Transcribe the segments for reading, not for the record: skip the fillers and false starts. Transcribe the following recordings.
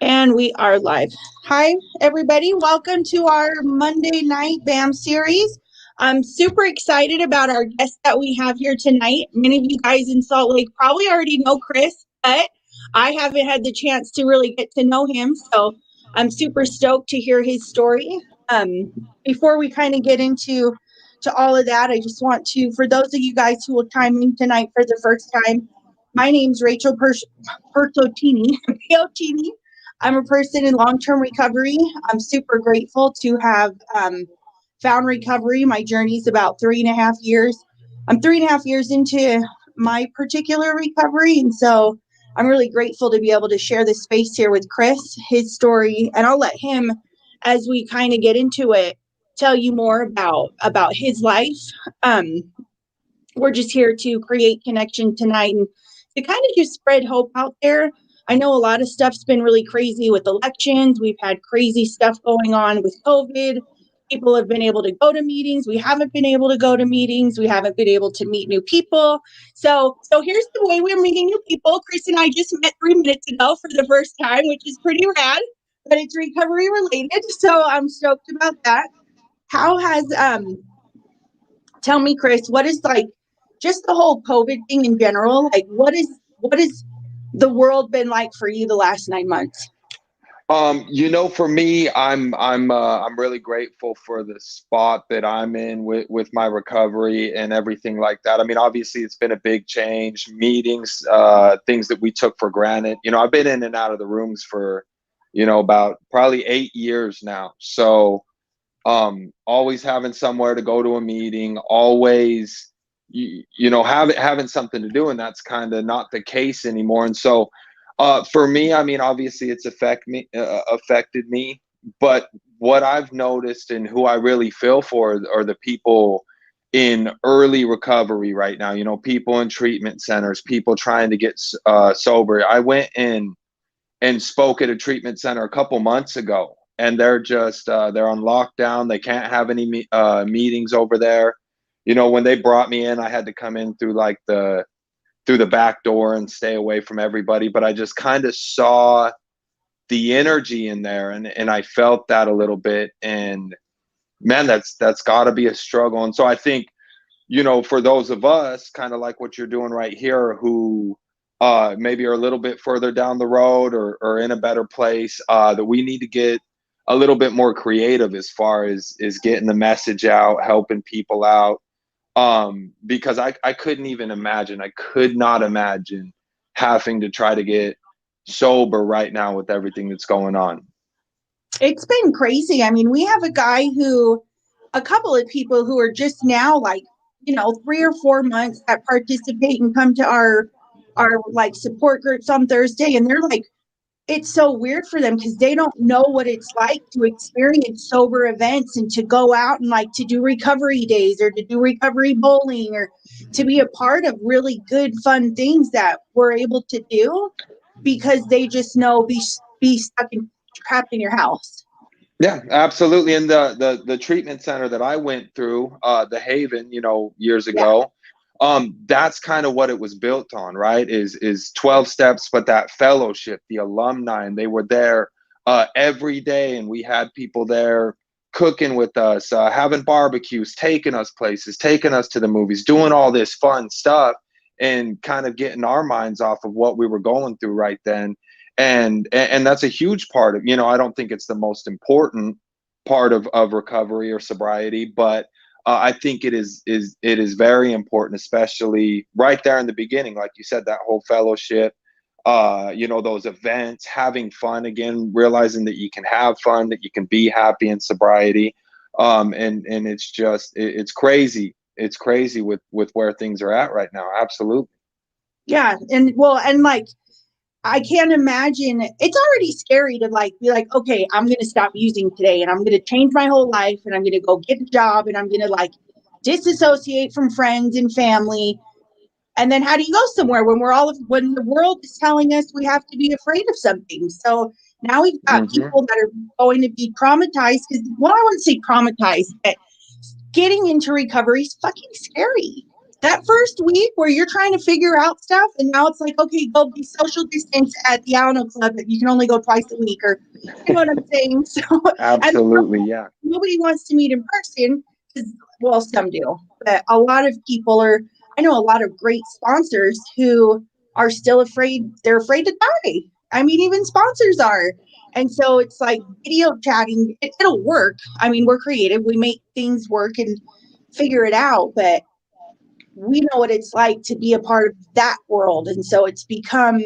And we are live. Hi, everybody. Welcome to our Monday night B.A.M series. I'm super excited about our guest that we have here tonight. Many of you guys in Salt Lake probably already know Chris, but I haven't had the chance to really get to know him. So I'm super stoked to hear his story. Before we kind of get into all of that, I just want to, for those of you guys who will chime in tonight for the first time, my name's Rachael Pertotini. Piotini. I'm a person in long-term recovery. I'm super grateful to have found recovery. My journey is about 3.5 years. I'm 3.5 years into my particular recovery, and so I'm really grateful to be able to share this space here with Chris, his story, and I'll let him, as we kind of get into it, tell you more about his life. Um, we're just here to create connection tonight and to kind of just spread hope out there. I know a lot of stuff's been really crazy with elections. We've had crazy stuff going on with COVID. People have been able to go to meetings. We haven't been able to go to meetings. We haven't been able to meet new people. So here's the way we're meeting new people. Chris and I just met 3 minutes ago for the first time, which is pretty rad, but it's recovery related. So I'm stoked about that. How has tell me, Chris, what is like just the whole COVID thing in general? Like what is the world been like for you the last 9 months? For me, I'm really grateful for the spot that I'm in with my recovery and everything like that. I mean, obviously it's been a big change, meetings, things that we took for granted. I've been in and out of the rooms for, about probably 8 years now. So, always having somewhere to go to a meeting, always, having something to do, and that's kind of not the case anymore. And so, for me, I mean, obviously it's affected me, but what I've noticed and who I really feel for are the people in early recovery right now. People in treatment centers, people trying to get sober. I went in and spoke at a treatment center a couple months ago, and they're just they're on lockdown. They can't have any meetings over there. When they brought me in, I had to come in through the back door and stay away from everybody. But I just kind of saw the energy in there, and I felt that a little bit. And man, that's got to be a struggle. And so I think, for those of us, kind of like what you're doing right here, who maybe are a little bit further down the road or in a better place, that we need to get a little bit more creative as far as getting the message out, helping people out. Because I couldn't even imagine, I could not imagine having to try to get sober right now with everything that's going on. It's been crazy. I mean, we have a couple of people who are just now like, 3 or 4 months that participate and come to our like support groups on Thursday, and they're like, it's so weird for them because they don't know what it's like to experience sober events and to go out and like to do recovery days or to do recovery bowling or to be a part of really good fun things that we're able to do because they just know be stuck and trapped in your house. Yeah, absolutely. And the treatment center that I went through, the Haven, years Yeah. ago, that's kind of what it was built on, right? Is 12 steps, but that fellowship, the alumni, and they were there every day, and we had people there cooking with us, having barbecues, taking us places, taking us to the movies, doing all this fun stuff, and kind of getting our minds off of what we were going through right then. And that's a huge part of, I don't think it's the most important part of recovery or sobriety, but I think it is very important, especially right there in the beginning, like you said, that whole fellowship, those events, having fun again, realizing that you can have fun, that you can be happy in sobriety. And it's just it's crazy. It's crazy with where things are at right now. Absolutely. Yeah. And well, and like I can't imagine, it's already scary to like be like, okay, I'm going to stop using today and I'm going to change my whole life and I'm going to go get a job and I'm going to like disassociate from friends and family. And then how do you go somewhere when the world is telling us we have to be afraid of something? So now we've got Hmm. people that are going to be traumatized because, well, I wouldn't say traumatized, but getting into recovery is fucking scary. that first week where you're trying to figure out stuff, and now it's like, okay, go be social distance at the Alano Club, but you can only go twice a week, or you know what I'm saying? So, and Absolutely, yeah. nobody wants to meet in person because, well, some do, but a lot of people are. I know a lot of great sponsors who are still afraid. They're afraid to die. I mean, even sponsors are. And so it's like video chatting, it'll work. I mean, we're creative. We make things work and figure it out, but we know what it's like to be a part of that world. And so it's become,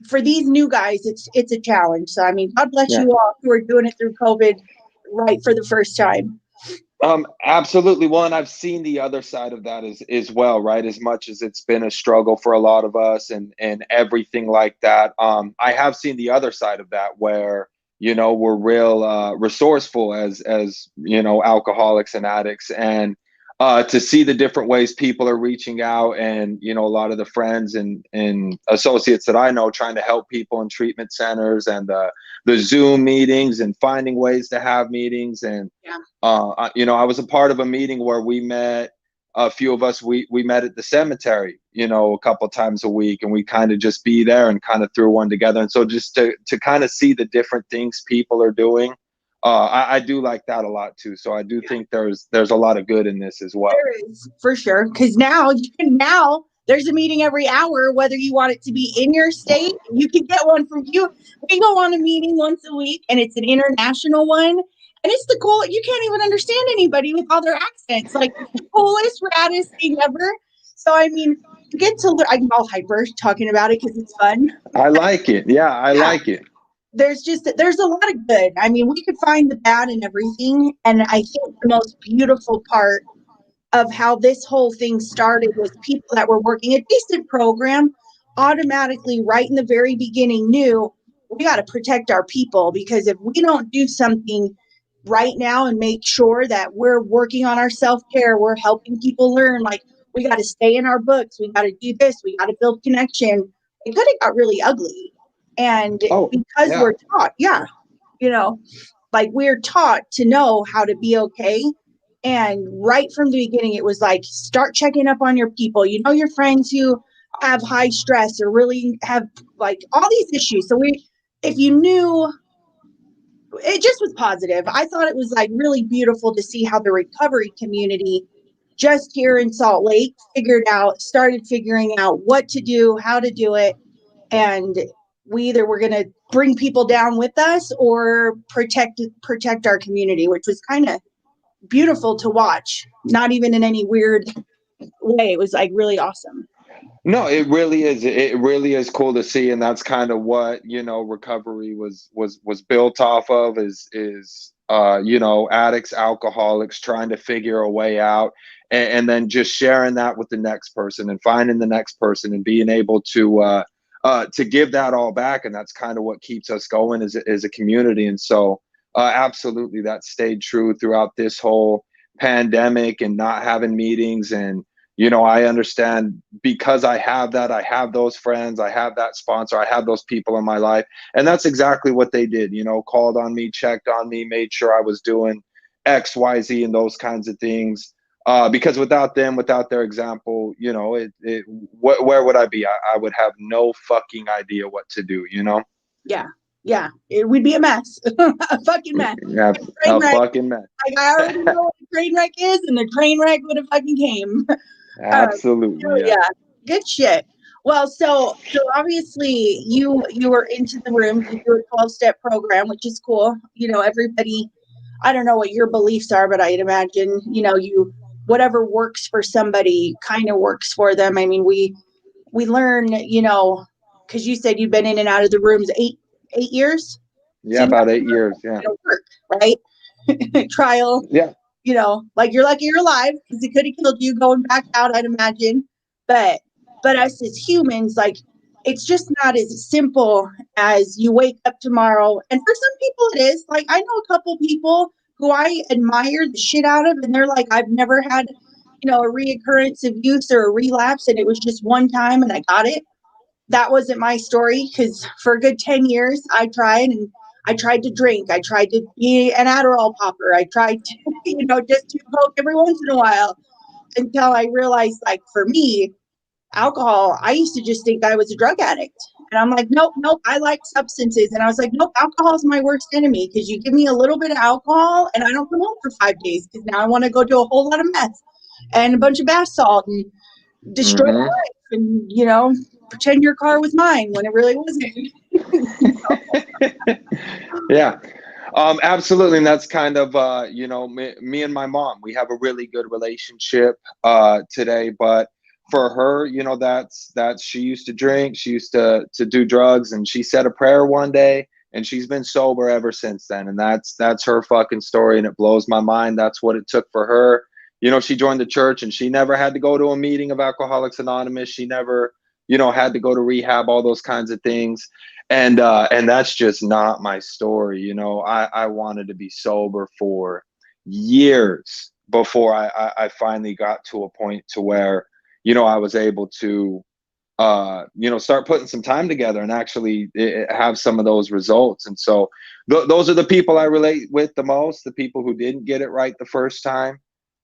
for these new guys, it's a challenge. So I mean, God bless Yeah. you all who are doing it through COVID right for the first time. Absolutely. Well, and I've seen the other side of that as well, right? As much as it's been a struggle for a lot of us and everything like that. I have seen the other side of that where, we're real resourceful as alcoholics and addicts, and to see the different ways people are reaching out, and a lot of the friends and associates that I know trying to help people in treatment centers, and the Zoom meetings and finding ways to have meetings. And Yeah. I was a part of a meeting where we met, a few of us, we met at the cemetery, a couple times a week, and we kind of just be there and kind of threw one together. And so just to kind of see the different things people are doing, I do like that a lot too. So I do think there's a lot of good in this as well. There is, for sure. Because now there's a meeting every hour, whether you want it to be in your state. You can get one from you. We go on a meeting once a week, and it's an international one. And it's the cool. You can't even understand anybody with all their accents. Like, it's the coolest, raddest thing ever. So I mean, you get to learn. I'm all hyper talking about it because it's fun. I like it. Yeah, I Yeah. like it. There's a lot of good. I mean, we could find the bad in everything. And I think the most beautiful part of how this whole thing started was people that were working a decent program automatically right in the very beginning knew we got to protect our people, because if we don't do something right now and make sure that we're working on our self-care, we're helping people learn, like, we got to stay in our books, we got to do this, we got to build connection. It could have got really ugly. And Oh, because yeah. we're taught, you know like, we're taught to know how to be okay. And right from the beginning, it was like, start checking up on your people. Your friends who have high stress or really have like all these issues. So if you knew, it just was positive. I thought it was like really beautiful to see how the recovery community just here in Salt Lake started figuring out what to do, how to do it. And we either were going to bring people down with us or protect our community, which was kind of beautiful to watch. Not even in any weird way. It was like really awesome. No, it really is. It really is cool to see, and that's kind of what recovery was built off of. Is addicts, alcoholics trying to figure a way out, and then just sharing that with the next person, and finding the next person, and being able to give that all back, and that's kind of what keeps us going as a community. And so, absolutely, that stayed true throughout this whole pandemic and not having meetings. And I understand, because I have that, I have those friends, I have that sponsor, I have those people in my life. And that's exactly what they did, called on me, checked on me, made sure I was doing X, Y, Z, and those kinds of things. Because without them, without their example, where would I be? I would have no fucking idea what to do. Yeah. Yeah. We'd be a mess. A fucking mess. Yeah, Train a wreck. fucking mess. Like, I already know what a train wreck is, and the train wreck would have fucking came. Absolutely, yeah. Yeah. Good shit. Well, so obviously you were into the rooms. You do a 12-step program, which is cool. Everybody, I don't know what your beliefs are, but I'd imagine, whatever works for somebody kind of works for them. I mean, we learn, because you said you've been in and out of the rooms 8 years. Yeah, about 8 years. Yeah. Work, right? Trial. Yeah. Like, you're lucky you're alive, because it could have killed you going back out, I'd imagine. But us as humans, like, it's just not as simple as you wake up tomorrow. And for some people it is. Like, I know a couple people who I admire the shit out of, and they're like, I've never had, a reoccurrence of use or a relapse, and it was just one time and I got it. That wasn't my story, because for a good 10 years I tried to drink. I tried to be an Adderall popper. I tried to, just to poke every once in a while. until I realized, like, for me, alcohol, I used to just think I was a drug addict. And I'm like, nope, nope, I like substances. And I was like, nope, alcohol is my worst enemy because you give me a little bit of alcohol and I don't come home for 5 days because now I want to go do a whole lot of meth and a bunch of bath salt and destroy my Mm-hmm. life and, you know, pretend your car was mine when it really wasn't. Yeah. Absolutely. And that's kind of, me and my mom, we have a really good relationship today. But for her, that's she used to drink, she used to do drugs, and she said a prayer one day, and she's been sober ever since then. And that's her fucking story, and it blows my mind. That's what it took for her. She joined the church, and she never had to go to a meeting of Alcoholics Anonymous. She never, had to go to rehab, all those kinds of things. And that's just not my story. I wanted to be sober for years before I finally got to a point to where, I was able to, start putting some time together and actually have some of those results. And so those are the people I relate with the most, the people who didn't get it right the first time.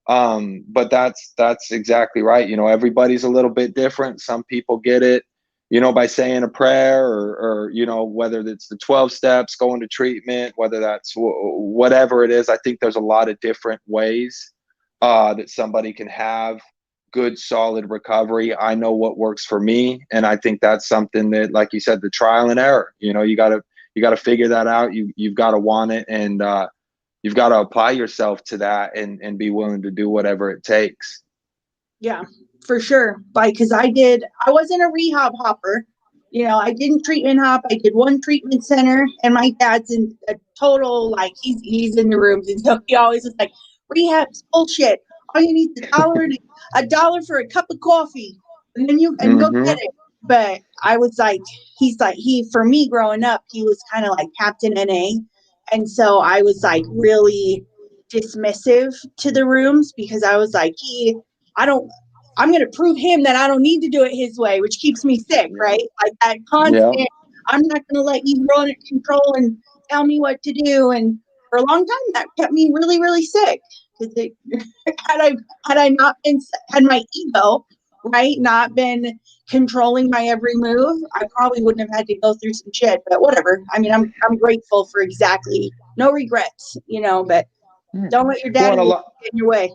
But that's exactly right. Everybody's a little bit different. Some people get it, by saying a prayer, or whether it's the 12 steps, going to treatment, whether that's whatever it is. I think there's a lot of different ways that somebody can have good, solid recovery. I know what works for me. And I think that's something that, like you said, the trial and error, you gotta figure that out. You've got to want it. And, you've got to apply yourself to that and be willing to do whatever it takes. Yeah, for sure. Like, because I wasn't a rehab hopper. I didn't treatment hop. I did one treatment center, and my dad's in a total, like, he's in the rooms. And so he always was like, rehab's bullshit. All you need is $1 for a cup of coffee, and then and go Mm-hmm. get it. But I was like, for me growing up, he was kind of like Captain NA. And so I was like really dismissive to the rooms because I was like, I don't, I'm going to prove him that I don't need to do it his way, which keeps me sick, right? Like that Yeah. constant, I'm not going to let you run it, control and tell me what to do. And for a long time, that kept me really, really sick. Because had I not been, had my ego, right, not been controlling my every move, I probably wouldn't have had to go through some shit. But whatever. I mean, I'm grateful for exactly, no regrets, but don't let your Well, and daddy get in your way.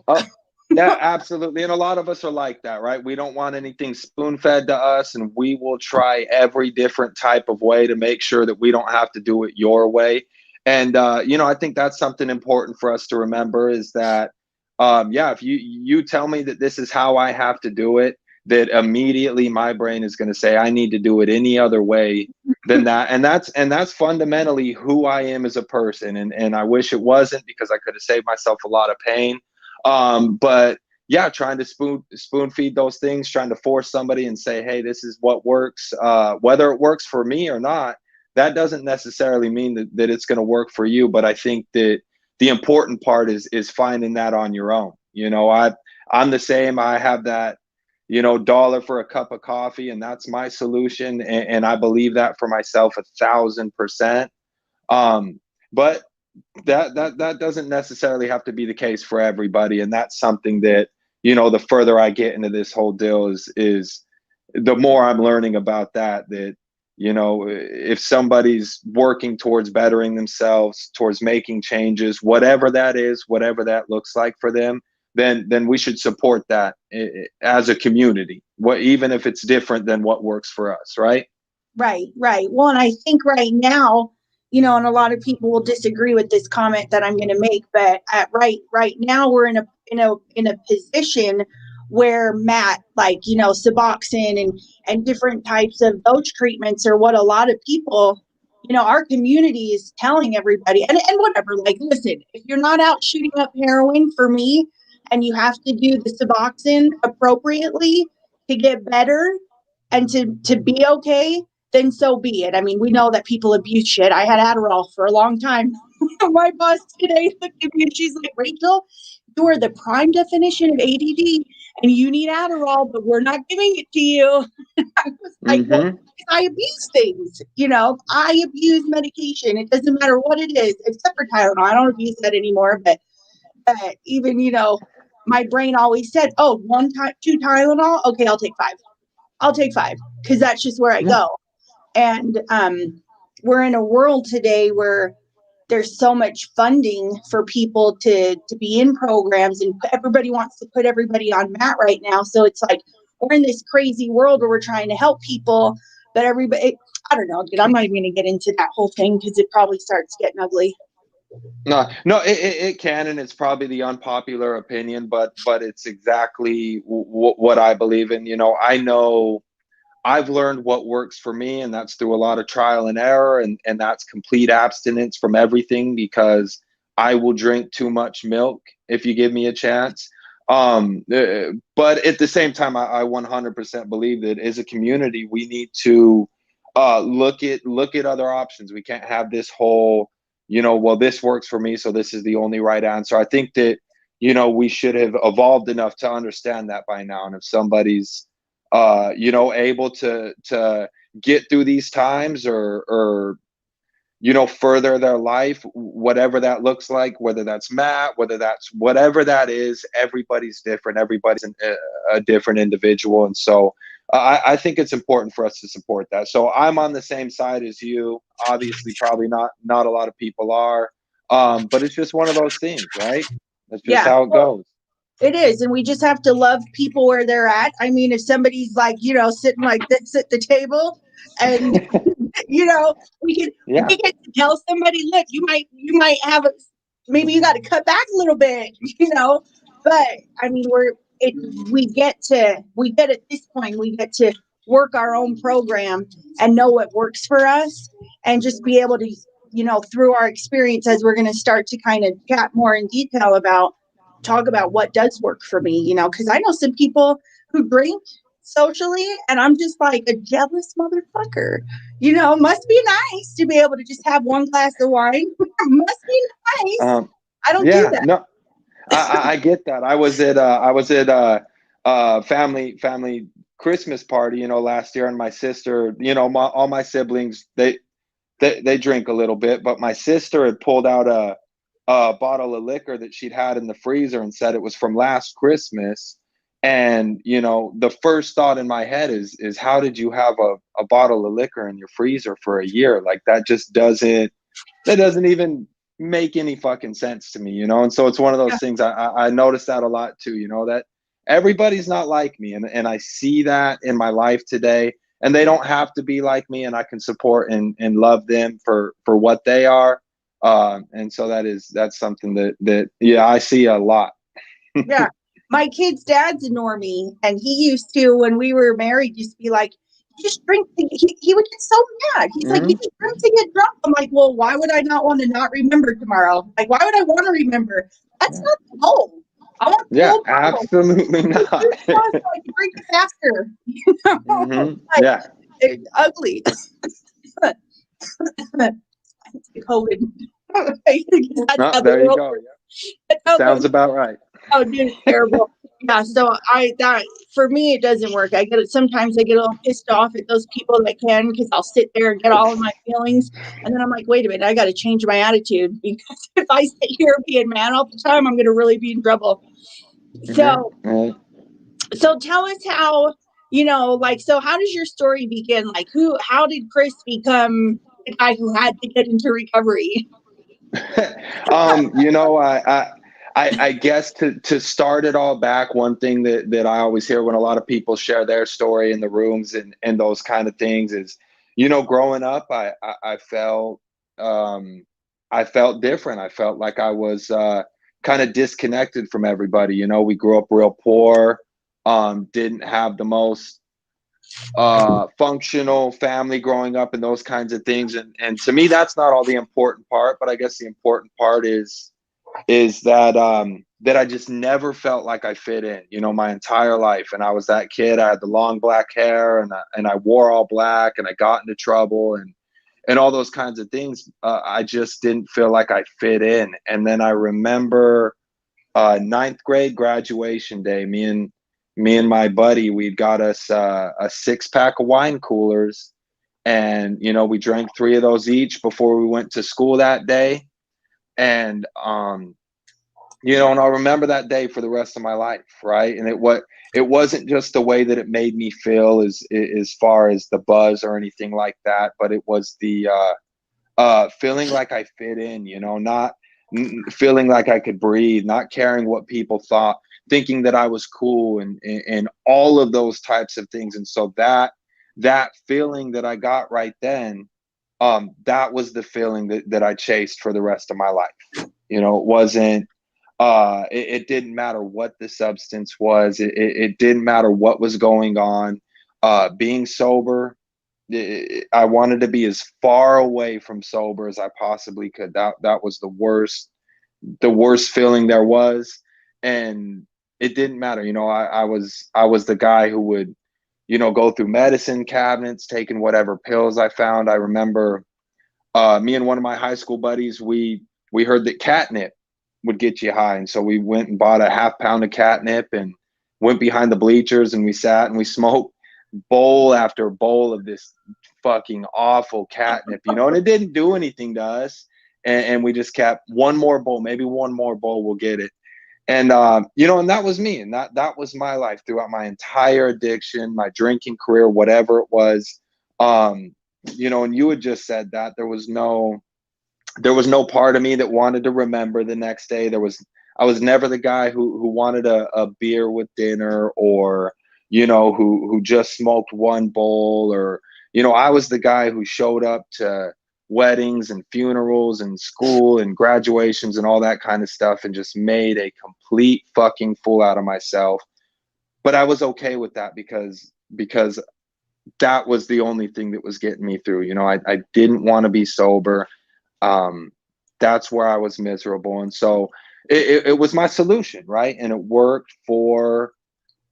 yeah, absolutely. And a lot of us are like that, right? We don't want anything spoon fed to us, and we will try every different type of way to make sure that we don't have to do it your way. And, I think that's something important for us to remember is that, yeah, if you tell me that this is how I have to do it, that immediately my brain is going to say, I need to do it any other way than that. And that's fundamentally who I am as a person. And I wish it wasn't, because I could have saved myself a lot of pain. But yeah, trying to spoon feed those things, trying to force somebody and say, hey, this is what works, whether it works for me or not, that doesn't necessarily mean that it's going to work for you. But I think that the important part is finding that on your own. I'm the same. I have that, dollar for a cup of coffee, and that's my solution. And I believe that for myself 1,000%. But that doesn't necessarily have to be the case for everybody. And that's something that, the further I get into this whole deal is the more I'm learning about that, if somebody's working towards bettering themselves, towards making changes, whatever that is, whatever that looks like for them, then we should support that as a community, even if it's different than what works for us. Right. Right, right. Well, and I think right now, and a lot of people will disagree with this comment that I'm going to make, but right now we're in a position where Matt, like, Suboxone and different types of those treatments are what a lot of people, our community is telling everybody, and whatever, like, listen, if you're not out shooting up heroin for me and you have to do the Suboxone appropriately to get better and to be okay, then so be it. I mean, we know that people abuse shit. I had Adderall for a long time. My boss today looked at me and she's like, Rachel, you are the prime definition of ADD and you need Adderall, but we're not giving it to you. I was like, well, Mm-hmm. I abuse things. I abuse medication. It doesn't matter what it is, except for Tylenol. I don't abuse that anymore. But even, my brain always said, oh, two Tylenol. Okay, I'll take five. I'll take five because that's just where I Yeah. go. And we're in a world today where there's so much funding for people to be in programs, and everybody wants to put everybody on mat right now. So it's like we're in this crazy world where we're trying to help people, but everybody, I don't know, dude, I'm not even going to get into that whole thing because it probably starts getting ugly. No, it can, and it's probably the unpopular opinion, but it's exactly what I believe in. I know I've learned what works for me, and that's through a lot of trial and error, and that's complete abstinence from everything because I will drink too much milk if you give me a chance. But at the same time, I 100% believe that as a community, we need to look at other options. We can't have this whole, well, this works for me, so this is the only right answer. I think that we should have evolved enough to understand that by now, and if somebody's able to get through these times or further their life, whatever that looks like, whether that's Matt, whether that's whatever that is, everybody's different. Everybody's a different individual. And so I think it's important for us to support that. So I'm on the same side as you. Obviously, probably not a lot of people are, but it's just one of those things, right? That's just Yeah. how it goes. It is, and we just have to love people where they're at. I mean, if somebody's like, sitting like this at the table, and Yeah. we can tell somebody, look, you might have maybe you got to cut back a little bit, But I mean, we get at this point, we get to work our own program and know what works for us, and just be able to, through our experience, as we're going to start to kind of chat more in detail about talk about what does work for me, because I know some people who drink socially, and I'm just like a jealous motherfucker. Must be nice to be able to just have one glass of wine. Must be nice. I don't do Yeah, that. no, I get that. I was at family Christmas party, last year, and my sister, all my siblings, they drink a little bit, but my sister had pulled out a bottle of liquor that she'd had in the freezer and said it was from last Christmas. And the first thought in my head is how did you have a bottle of liquor in your freezer for a year? Like that doesn't even make any fucking sense to me. And so it's one of those things. I notice that a lot too, that everybody's not like me, and I see that in my life today, and they don't have to be like me, and I can support and love them for what they are. And so that's something that yeah, I see a lot. Yeah. My kid's dad's a normie, and he used to, when we were married, used to be like, "You just drink." He would get so mad. He's like, "You Mhm. just drink to get drunk." I'm like, "Well, why would I not want to not remember tomorrow? Like, why would I want to remember? That's Yeah. not the goal. I want the Yeah, whole bottle. absolutely Just not. drink more so I can drink it faster." Like, Yeah. it's ugly. COVID. That's No, how the there you world go. works. Yeah. That's how the Sounds about right. Oh, dude, it's terrible. Yeah, so that for me it doesn't work. Sometimes I get a little pissed off at those people that can, because I'll sit there and get all of my feelings, and then I'm like, wait a minute, I got to change my attitude, because if I sit here being mad all the time, I'm going to really be in trouble. So Mhm. so tell us how, so how does your story begin? Like, how did Chris become the guy who had to get into recovery? I guess to start it all back, one thing that I always hear when a lot of people share their story in the rooms and those kind of things is, growing up, I felt I felt different. I felt like I was kind of disconnected from everybody. We grew up real poor, didn't have the most functional family growing up and those kinds of things, and to me that's not all the important part, but I guess the important part is that I just never felt like I fit in, my entire life. And I was that kid. I had the long black hair, and I wore all black, and I got into trouble and all those kinds of things. I just didn't feel like I fit in. And then I remember ninth grade graduation day, me and my buddy, we'd got us a 6-pack of wine coolers, and we drank 3 of those each before we went to school that day. And and I'll remember that day for the rest of my life, right? And it wasn't just the way that it made me feel as far as the buzz or anything like that, but it was the feeling like I fit in, not feeling like I could breathe, not caring what people thought, thinking that I was cool, and all of those types of things. And so that feeling that I got right then, that was the feeling that I chased for the rest of my life. It wasn't, it didn't matter what the substance was. It didn't matter what was going on. Being sober, I wanted to be as far away from sober as I possibly could. That was the worst feeling there was. And it didn't matter. I was the guy who would, go through medicine cabinets, taking whatever pills I found. I remember me and one of my high school buddies, we heard that catnip would get you high. And so we went and bought a half-pound of catnip and went behind the bleachers, and we sat and we smoked bowl after bowl of this fucking awful catnip, and it didn't do anything to us. And we just kept one more bowl, maybe one more bowl, we'll get it. And, and that was me. And that was my life throughout my entire addiction, my drinking career, whatever it was. And you had just said that there was no part of me that wanted to remember the next day. I was never the guy who wanted a beer with dinner, or, who just smoked one bowl, or, I was the guy who showed up to weddings and funerals and school and graduations and all that kind of stuff and just made a complete fucking fool out of myself. But I was okay with that because that was the only thing that was getting me through. I didn't want to be sober. That's where I was miserable. And so it was my solution, right? And it worked for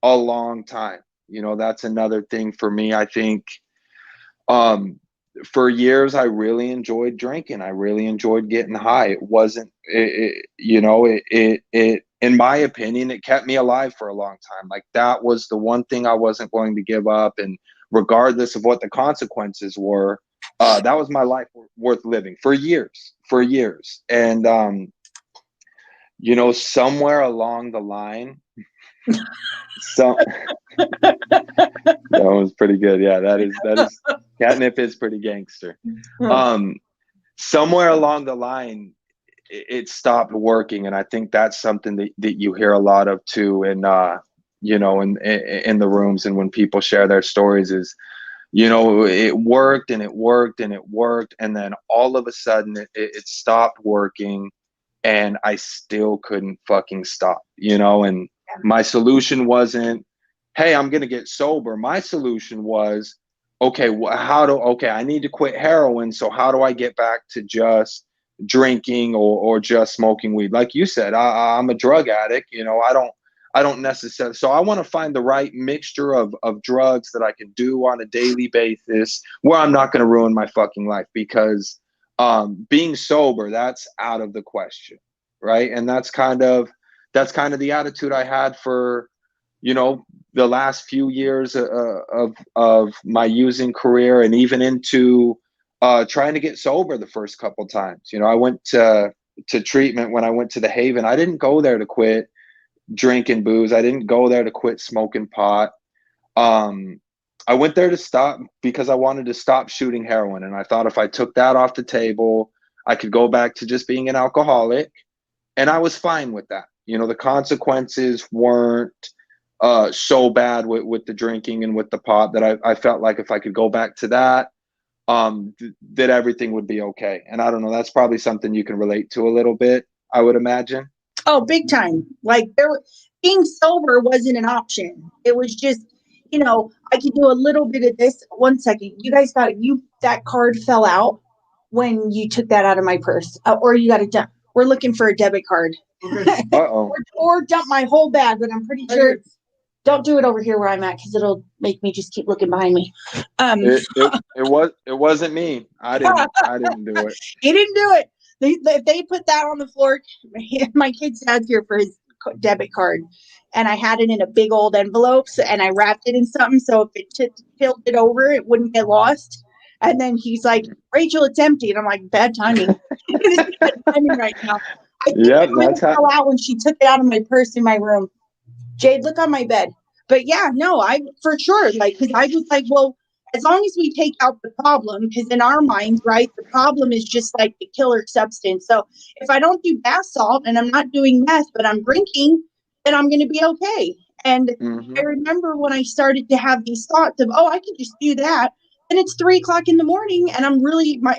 a long time. That's another thing for me. I think for years I really enjoyed drinking. I really enjoyed getting high. It wasn't in my opinion, it kept me alive for a long time. Like, that was the one thing I wasn't going to give up. And regardless of what the consequences were, that was my life worth living for years. And somewhere along the line, that was pretty good. Yeah, that is catnip is pretty gangster. Somewhere along the line, it stopped working, and I think that's something that you hear a lot of too. And in the rooms, and when people share their stories, is it worked and it worked and it worked, and then all of a sudden it stopped working, and I still couldn't fucking stop. And my solution wasn't, hey, I'm gonna get sober. My solution was, okay, I need to quit heroin, so how do I get back to just drinking or just smoking weed? Like you said, I'm a drug addict. I don't necessarily, so I want to find the right mixture of drugs that I can do on a daily basis where I'm not going to ruin my fucking life, because being sober, that's out of the question, right? And that's kind of the attitude I had for the last few years of my using career, and even into trying to get sober the first couple times. I went to treatment when I went to the Haven. I didn't go there to quit drinking booze. I didn't go there to quit smoking pot. I went there to stop because I wanted to stop shooting heroin. And I thought if I took that off the table, I could go back to just being an alcoholic. And I was fine with that. The consequences weren't so bad with the drinking and with the pot, that I felt like if I could go back to that, that everything would be okay. And I don't know, that's probably something you can relate to a little bit, I would imagine. Oh, big time. Like, being sober wasn't an option. It was just, I could do a little bit of this. 1 second. You guys that card fell out when you took that out of my purse, or you got it done. We're looking for a debit card. Uh-oh. or dump my whole bag, but I'm pretty sure. Don't do it over here where I'm at, because it'll make me just keep looking behind me. It wasn't me. I didn't do it. He didn't do it. They put that on the floor. My kid's dad's here for his debit card, and I had it in a big old envelope, and I wrapped it in something so if it tilted over, it wouldn't get lost. And then he's like, "Rachel, it's empty," and I'm like, "Bad timing." Bad timing right now. I think Yeah, it really that's how. fell out when she took it out of my purse in my room. Jade, look on my bed. But yeah, no, I for sure, like, because I was like, well, as long as we take out the problem, because in our minds, right, the problem is just like the killer substance. So if I don't do bath salt and I'm not doing meth, but I'm drinking, then I'm going to be okay. And I Hmm. remember when I started to have these thoughts of, oh, I could just do that. And it's 3 o'clock in the morning, and I'm really not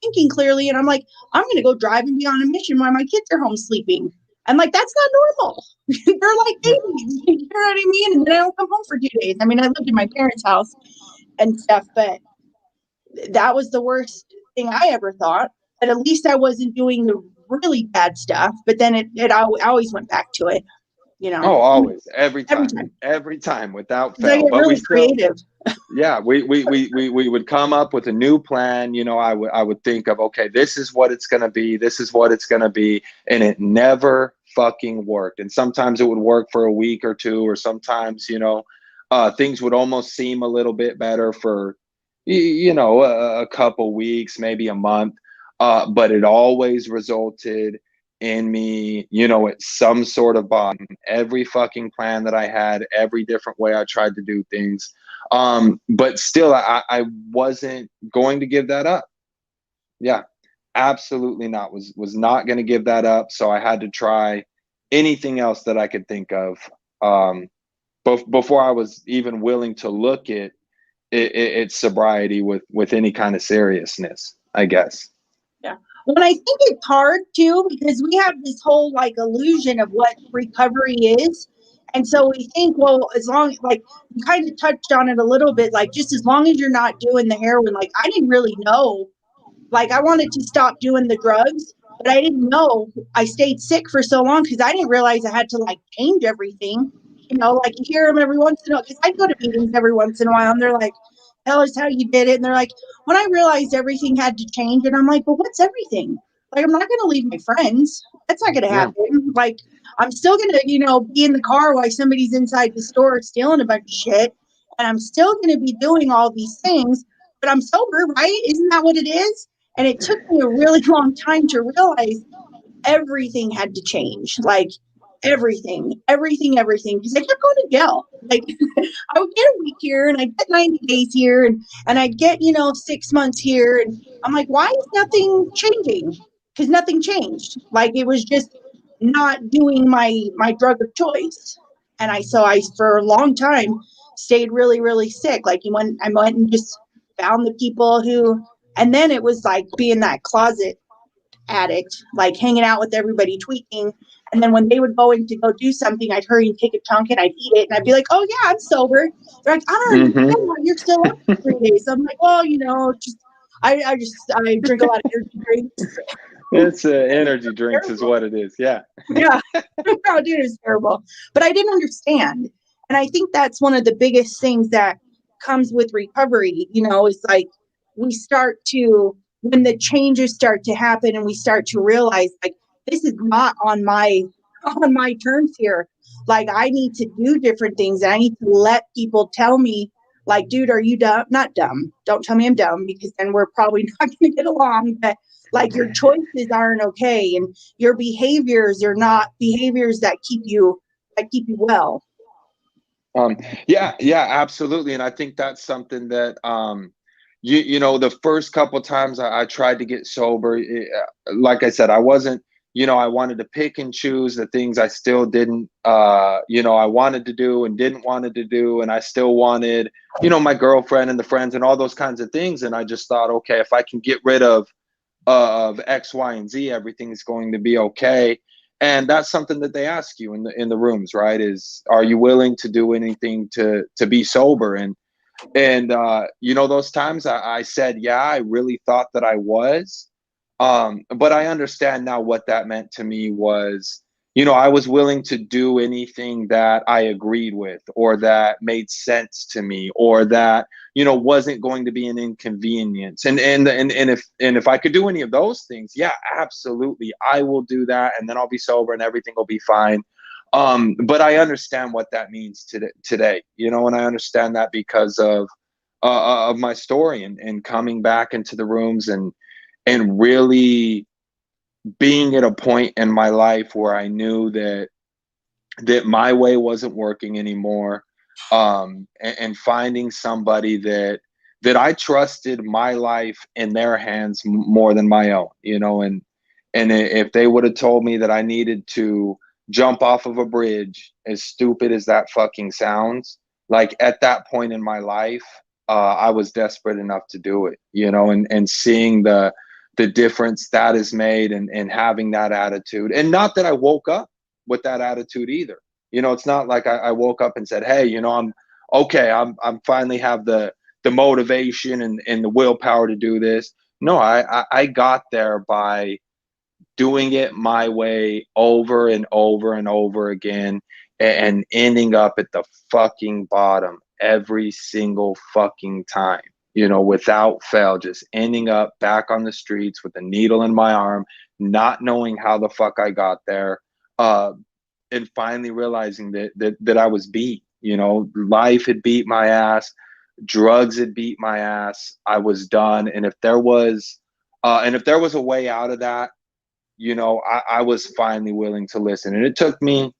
thinking clearly. And I'm like, I'm going to go drive and be on a mission while my kids are home sleeping. I'm like, that's not normal. They're like babies. You know what I mean? And then I don't come home for 2 days. I mean, I lived in my parents' house and stuff, but that was the worst thing I ever thought. But at least I wasn't doing the really bad stuff. But then I always went back to it, you know, Oh, always, every time. every time without 'Cause I fail. get But we really still, creative. yeah, we would come up with a new plan. I would think of, okay, this is what it's gonna be, this is what it's gonna be, and it never fucking worked. And sometimes it would work for a week or two, or sometimes, things would almost seem a little bit better for a couple weeks, maybe a month. But it always resulted in me, at some sort of bottom. Every fucking plan that I had, every different way I tried to do things. But still, I wasn't going to give that up. Yeah, absolutely not. Was not going to give that up. So I had to try anything else that I could think of. Before I was even willing to look at its sobriety with any kind of seriousness, I guess. Yeah. Well, I think it's hard too because we have this whole like illusion of what recovery is. And so we think, well, as long like you kind of touched on it a little bit, like just as long as you're not doing the heroin, like I didn't really know. Like I wanted to stop doing the drugs, but I didn't know I stayed sick for so long because I didn't realize I had to like change everything. You know, like you hear them every once in a while because I go to meetings every once in a while and they're like, tell us how you did it. And they're like, when I realized everything had to change, and I'm like, well, what's everything? Like, I'm not going to leave my friends. That's not going to Yeah. happen. Like, I'm still going to, be in the car while somebody's inside the store stealing a bunch of shit. And I'm still going to be doing all these things, but I'm sober, right? Isn't that what it is? And it took me a really long time to realize everything had to change. Like everything. Because I kept going to jail. Like I would get a week here and I'd get 90 days here and I'd get, 6 months here. And I'm like, why is nothing changing? Because nothing changed. Like it was just not doing my drug of choice. And I for a long time stayed really, really sick. Like I went and just found the people who, and then it was like being that closet addict, like hanging out with everybody, tweaking. And then when they would go in to go do something, I'd hurry and take a chunk and I'd eat it. And I'd be like, oh, yeah, I'm sober. They're like, I don't Hmm. understand why you're still up for 3 days. I'm like, well, just, I drink a lot of energy drinks. It's energy It's drinks is terrible. what it is. Yeah. Yeah. Oh, dude, it's terrible. But I didn't understand. And I think that's one of the biggest things that comes with recovery, is like we start to, when the changes start to happen and we start to realize like this is not on my terms here. Like I need to do different things. I need to let people tell me like, dude, are you dumb? Not dumb. Don't tell me I'm dumb because then we're probably not going to get along. But like your choices aren't okay and your behaviors are not behaviors that keep you well. Yeah, absolutely. And I think that's something that, the first couple times I tried to get sober, like I said, I wasn't, I wanted to pick and choose the things I still didn't, I wanted to do and didn't wanted to do. And I still wanted, my girlfriend and the friends and all those kinds of things. And I just thought, okay, if I can get rid of X, Y, and Z, everything's going to be okay. And that's something that they ask you in the rooms, right? Is, are you willing to do anything to be sober? And those times I said, yeah, I really thought that I was. But I understand now what that meant to me was, I was willing to do anything that I agreed with or that made sense to me or that, wasn't going to be an inconvenience. And if I could do any of those things, yeah, absolutely, I will do that. And then I'll be sober and everything will be fine. But I understand what that means today, and I understand that because of my story and coming back into the rooms and really being at a point in my life where I knew that my way wasn't working anymore, and finding somebody that I trusted my life in their hands more than my own, and if they would have told me that I needed to jump off of a bridge, as stupid as that fucking sounds, like at that point in my life, I was desperate enough to do it, and seeing the difference that is made, and having that attitude, and not that I woke up with that attitude either. It's not like I woke up and said, "Hey, I'm okay. I'm finally have the motivation and the willpower to do this." No, I got there by doing it my way over and over and over again, and ending up at the fucking bottom every single fucking time, without fail, just ending up back on the streets with a needle in my arm, not knowing how the fuck I got there, and finally realizing that I was beat. Life had beat my ass, drugs had beat my ass. I was done, and if there was a way out of that, I was finally willing to listen. And it took me,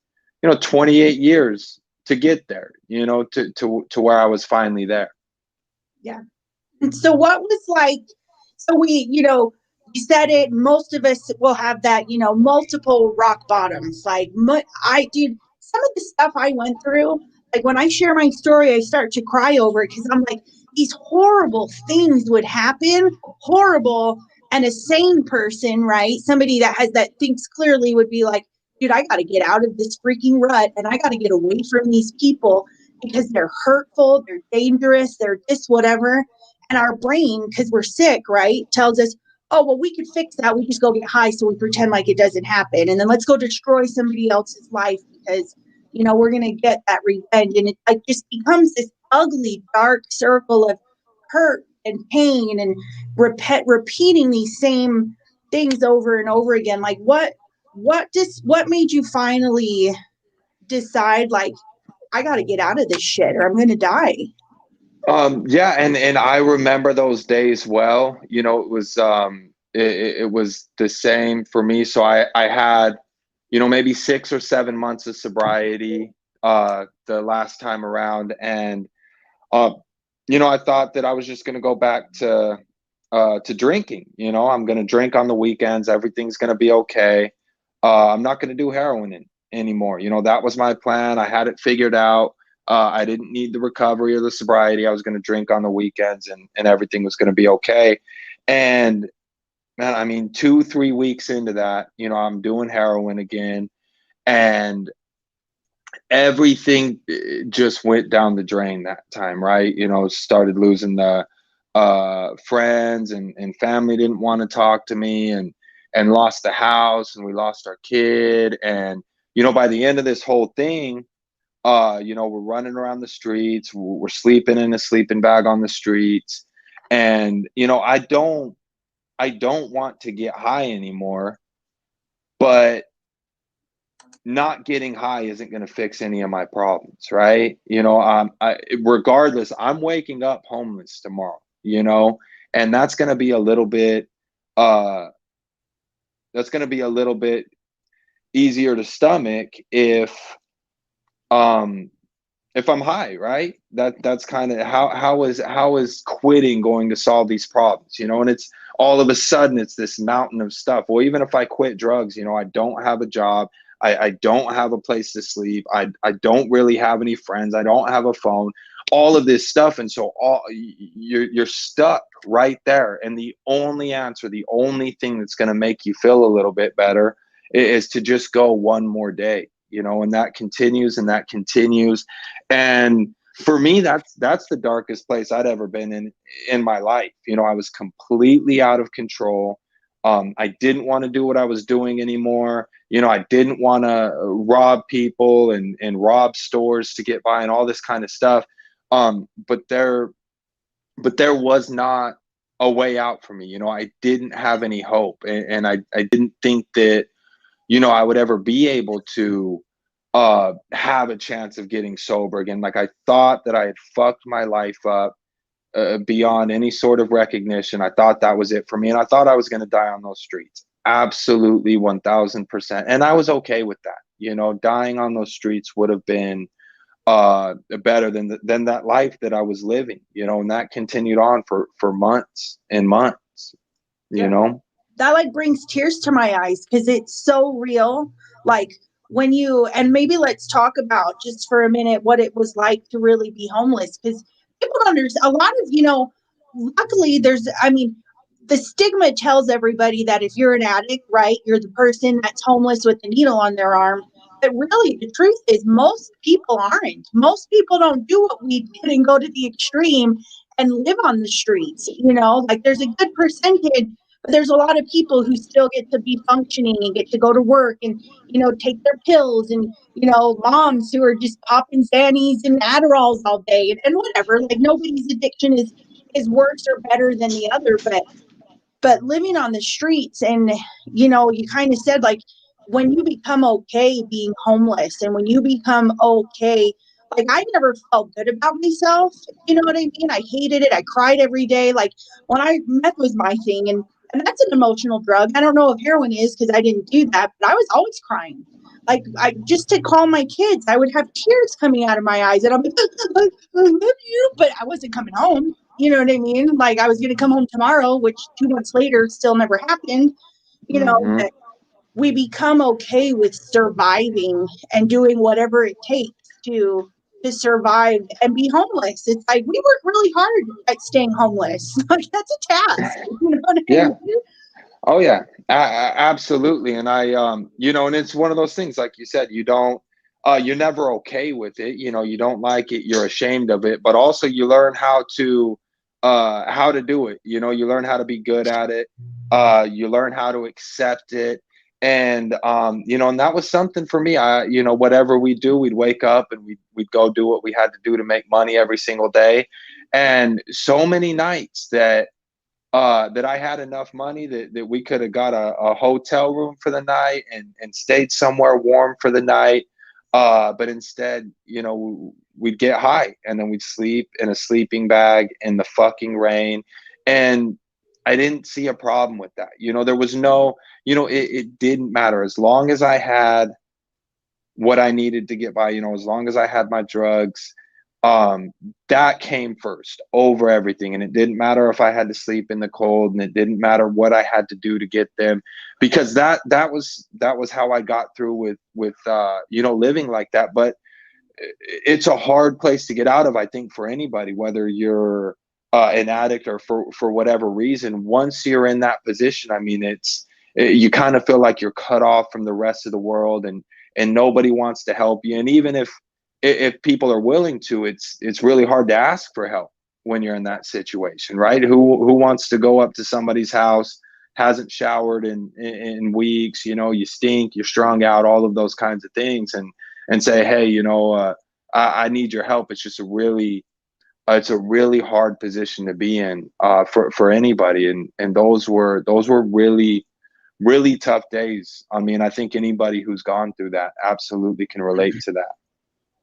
28 years to get there, to where I was finally there. Yeah. And so what was like, so you said it, most of us will have that, multiple rock bottoms. Like I did some of the stuff I went through. Like when I share my story, I start to cry over it because I'm like, these horrible things would happen, horrible. And a sane person, right? Somebody that thinks clearly would be like, dude, I got to get out of this freaking rut and I got to get away from these people because they're hurtful, they're dangerous, they're this, whatever. And our brain, because we're sick, right, tells us, oh, well, we could fix that. We just go get high so we pretend like it doesn't happen. And then let's go destroy somebody else's life because, we're going to get that revenge. And it like just becomes this ugly, dark circle of hurt and pain and repeating these same things over and over again. Like what made you finally decide, like, I got to get out of this shit or I'm going to die? Yeah, and I remember those days well. It was the same for me. So I had, maybe 6 or 7 months of sobriety the last time around, and I thought that I was just going to go back to drinking. I'm going to drink on the weekends. Everything's going to be okay. I'm not going to do heroin anymore. That was my plan. I had it figured out. I didn't need the recovery or the sobriety. I was going to drink on the weekends, and everything was going to be okay. And man, I mean, 2, 3 weeks into that, I'm doing heroin again, and everything just went down the drain that time, right? Started losing the friends, and family didn't want to talk to me, and lost the house, and we lost our kid. And, by the end of this whole thing, we're running around the streets, we're sleeping in a sleeping bag on the streets. And, I don't want to get high anymore, but not getting high isn't going to fix any of my problems, right? Regardless, I'm waking up homeless tomorrow, and uh, that's going to be a little bit easier to stomach um, if I'm high, right? That's kind of how is quitting going to solve these problems, and it's all of a sudden it's this mountain of stuff. Well, even if I quit drugs, I don't have a job. I don't have a place to sleep. I don't really have any friends. I don't have a phone, all of this stuff. And so you're stuck right there. And the only answer, the only thing that's going to make you feel a little bit better is to just go one more day, and that continues and that continues. And for me, that's the darkest place I'd ever been in my life. I was completely out of control. I didn't want to do what I was doing anymore. I didn't want to rob people and rob stores to get by and all this kind of stuff. But there was not a way out for me. I didn't have any hope, and I didn't think that, I would ever be able to have a chance of getting sober again. Like, I thought that I had fucked my life up beyond any sort of recognition. I thought that was it for me, and I thought I was going to die on those streets. absolutely 1000%. And I was okay with that. You know, dying on those streets would have been better than that life that I was living, you know, and that continued on for months and months, you Yeah. know. That like brings tears to my eyes because it's so real. Like when you, and maybe let's talk about just for a minute what it was like to really be homeless, because people don't understand. A lot of, luckily there's, I mean, the stigma tells everybody that if you're an addict, right, you're the person that's homeless with a needle on their arm. But really, the truth is, most people aren't. Most people don't do what we did and go to the extreme and live on the streets. Like there's a good percentage, but there's a lot of people who still get to be functioning and get to go to work and, take their pills, and, moms who are just popping Xannies and Adderalls all day, and whatever. Like nobody's addiction is worse or better than the other, but living on the streets, and you kind of said, like, when you become okay being homeless, and when you become okay, like, I never felt good about myself. You know what I mean? I hated it. I cried every day. Like, when I meth was my thing, and that's an emotional drug. I don't know if heroin is, because I didn't do that, but I was always crying. Like, I just to call my kids, I would have tears coming out of my eyes, and I'm like, I love you, but I wasn't coming home. You know what I mean? Like, I was going to come home tomorrow, which 2 months later still never happened. Hmm. But we become okay with surviving and doing whatever it takes to survive and be homeless. It's like we work really hard at staying homeless. Like that's a task. You know what I Yeah. mean? Oh yeah. Absolutely. And I you know, and it's one of those things, like you said, you don't you're never okay with it. You know, you don't like it, you're ashamed of it, but also you learn how to do it. You know, you learn how to be good at it. You learn how to accept it. And you know, and that was something for me. You know, whatever we do, we'd wake up and we'd go do what we had to do to make money every single day. And so many nights that I had enough money that we could have got a hotel room for the night and stayed somewhere warm for the night. But instead, you know, we'd get high and then we'd sleep in a sleeping bag in the fucking rain. And I didn't see a problem with that. You know, there was no, you know, it didn't matter as long as I had what I needed to get by, you know, as long as I had my drugs, um, that came first over everything. And it didn't matter if I had to sleep in the cold, and it didn't matter what I had to do to get them, because that was how I got through with you know, living like that. But it's a hard place to get out of, I think, for anybody, whether you're an addict or for whatever reason. Once you're in that position, I mean, you kind of feel like you're cut off from the rest of the world, and nobody wants to help you. And even if people are willing to, it's really hard to ask for help when you're in that situation, right? Who wants to go up to somebody's house, hasn't showered in weeks, you know, you stink, you're strung out, all of those kinds of things, and say, hey, you know, I need your help. It's a really hard position to be in for anybody, and those were really tough days. I mean, I think anybody who's gone through that absolutely can relate to that.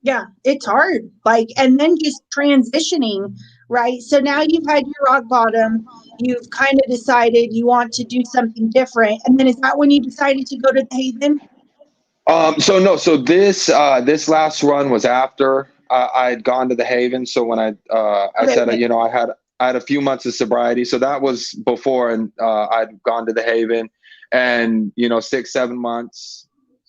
Yeah, it's hard. Like, and then just transitioning, right? So now you've had your rock bottom. You've kind of decided you want to do something different. And then is that when you decided to go to the Haven? So no, so this last run was after I had gone to the Haven. So when I Okay, said, okay. you know, I had a few months of sobriety, so that was before, and I'd gone to the Haven, and you know, 6 7 months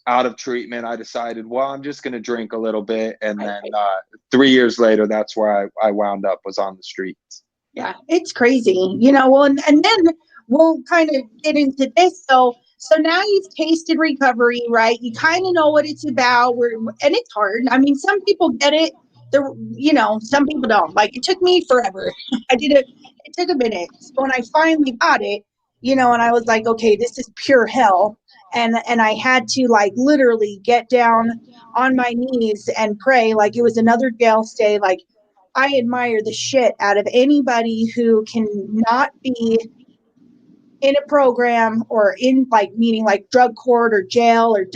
out of treatment, I decided, well, I'm just going to drink a little bit, and Right, then right. 3 years later, that's where I wound up, was on the streets. Yeah, it's crazy. Well, and then we'll kind of get into this. So now you've tasted recovery, right? You kind of know what it's about. And it's hard. I mean, some people get it. Some people don't. Like it took me forever. I did it. It took a minute. So when I finally got it, and I was like, okay, this is pure hell. And I had to like literally get down on my knees and pray like it was another jail stay. Like I admire the shit out of anybody who can not be in a program or in like meaning like drug court or jail or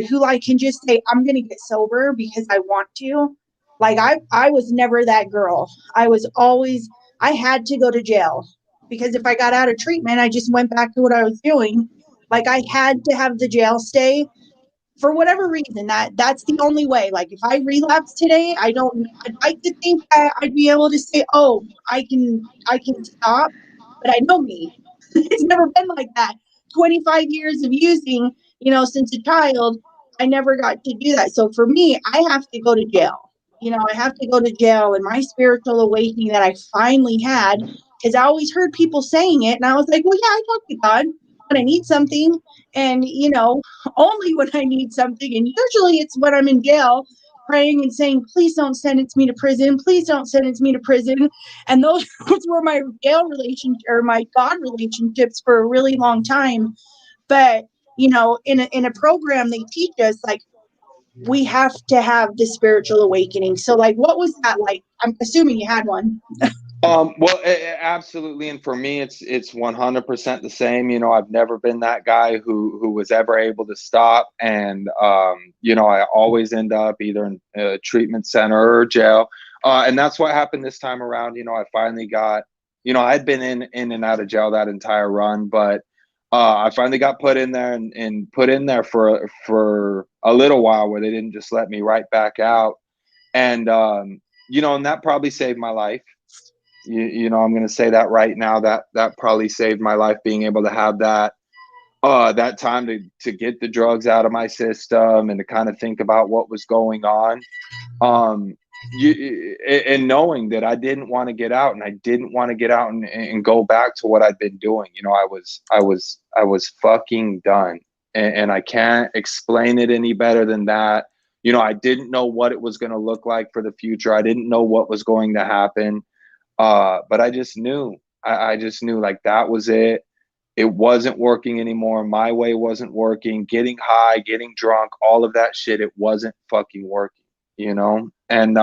who like can just say I'm gonna get sober because I want to. Like I was never that girl. I was always I had to go to jail because if I got out of treatment, I just went back to what I was doing. Like I had to have the jail stay for whatever reason. That's the only way. Like if I relapse today, I'd like to think that I'd be able to say, oh, I can stop, but I know me. It's never been like that. 25 years of using, since a child, I never got to do that. So for me, I have to go to jail. I have to go to jail, and my spiritual awakening that I finally had, because I always heard people saying it, and I was like, well, yeah, I talk to God when I need something, and only when I need something, and usually it's when I'm in jail, praying and saying, please don't sentence me to prison, please don't sentence me to prison. And those were my jail relationship or my God relationships for a really long time. But in a program they teach us, like, we have to have the spiritual awakening. So like, what was that like? I'm assuming you had one. Well, absolutely, and for me, it's 100% the same. I've never been that guy who was ever able to stop, and I always end up either in a treatment center or jail, and that's what happened this time around. I finally got, I'd been in and out of jail that entire run, but I finally got put in there and put in there for a little while where they didn't just let me right back out, and and that probably saved my life. I'm going to say that right now, that probably saved my life, being able to have that time to get the drugs out of my system and to kind of think about what was going on. And knowing that I didn't want to get out, and I didn't want to get out and go back to what I'd been doing. I was fucking done, and I can't explain it any better than that. I didn't know what it was going to look like for the future. I didn't know what was going to happen. But I just knew, I just knew, like, that was it. It wasn't working anymore. My way wasn't working. Getting high, getting drunk, all of that shit, it wasn't fucking working, And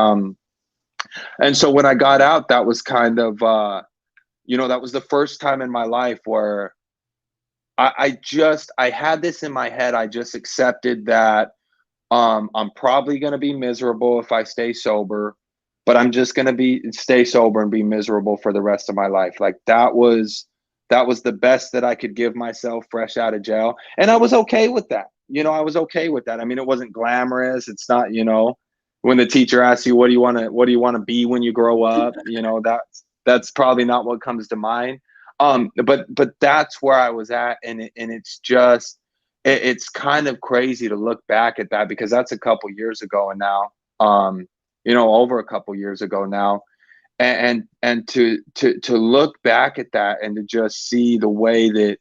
so when I got out, that was kind of, that was the first time in my life where I had this in my head. I just accepted that, I'm probably going to be miserable if I stay sober, but I'm just going to stay sober and be miserable for the rest of my life. Like that was the best that I could give myself fresh out of jail. And I was okay with that. I was okay with that. I mean, it wasn't glamorous. It's not, when the teacher asks you, what do you want to be when you grow up? That's probably not what comes to mind. But that's where I was at. And it's just, it's kind of crazy to look back at that, because that's a couple years ago, and now, over a couple years ago now, and to look back at that and to just see the way that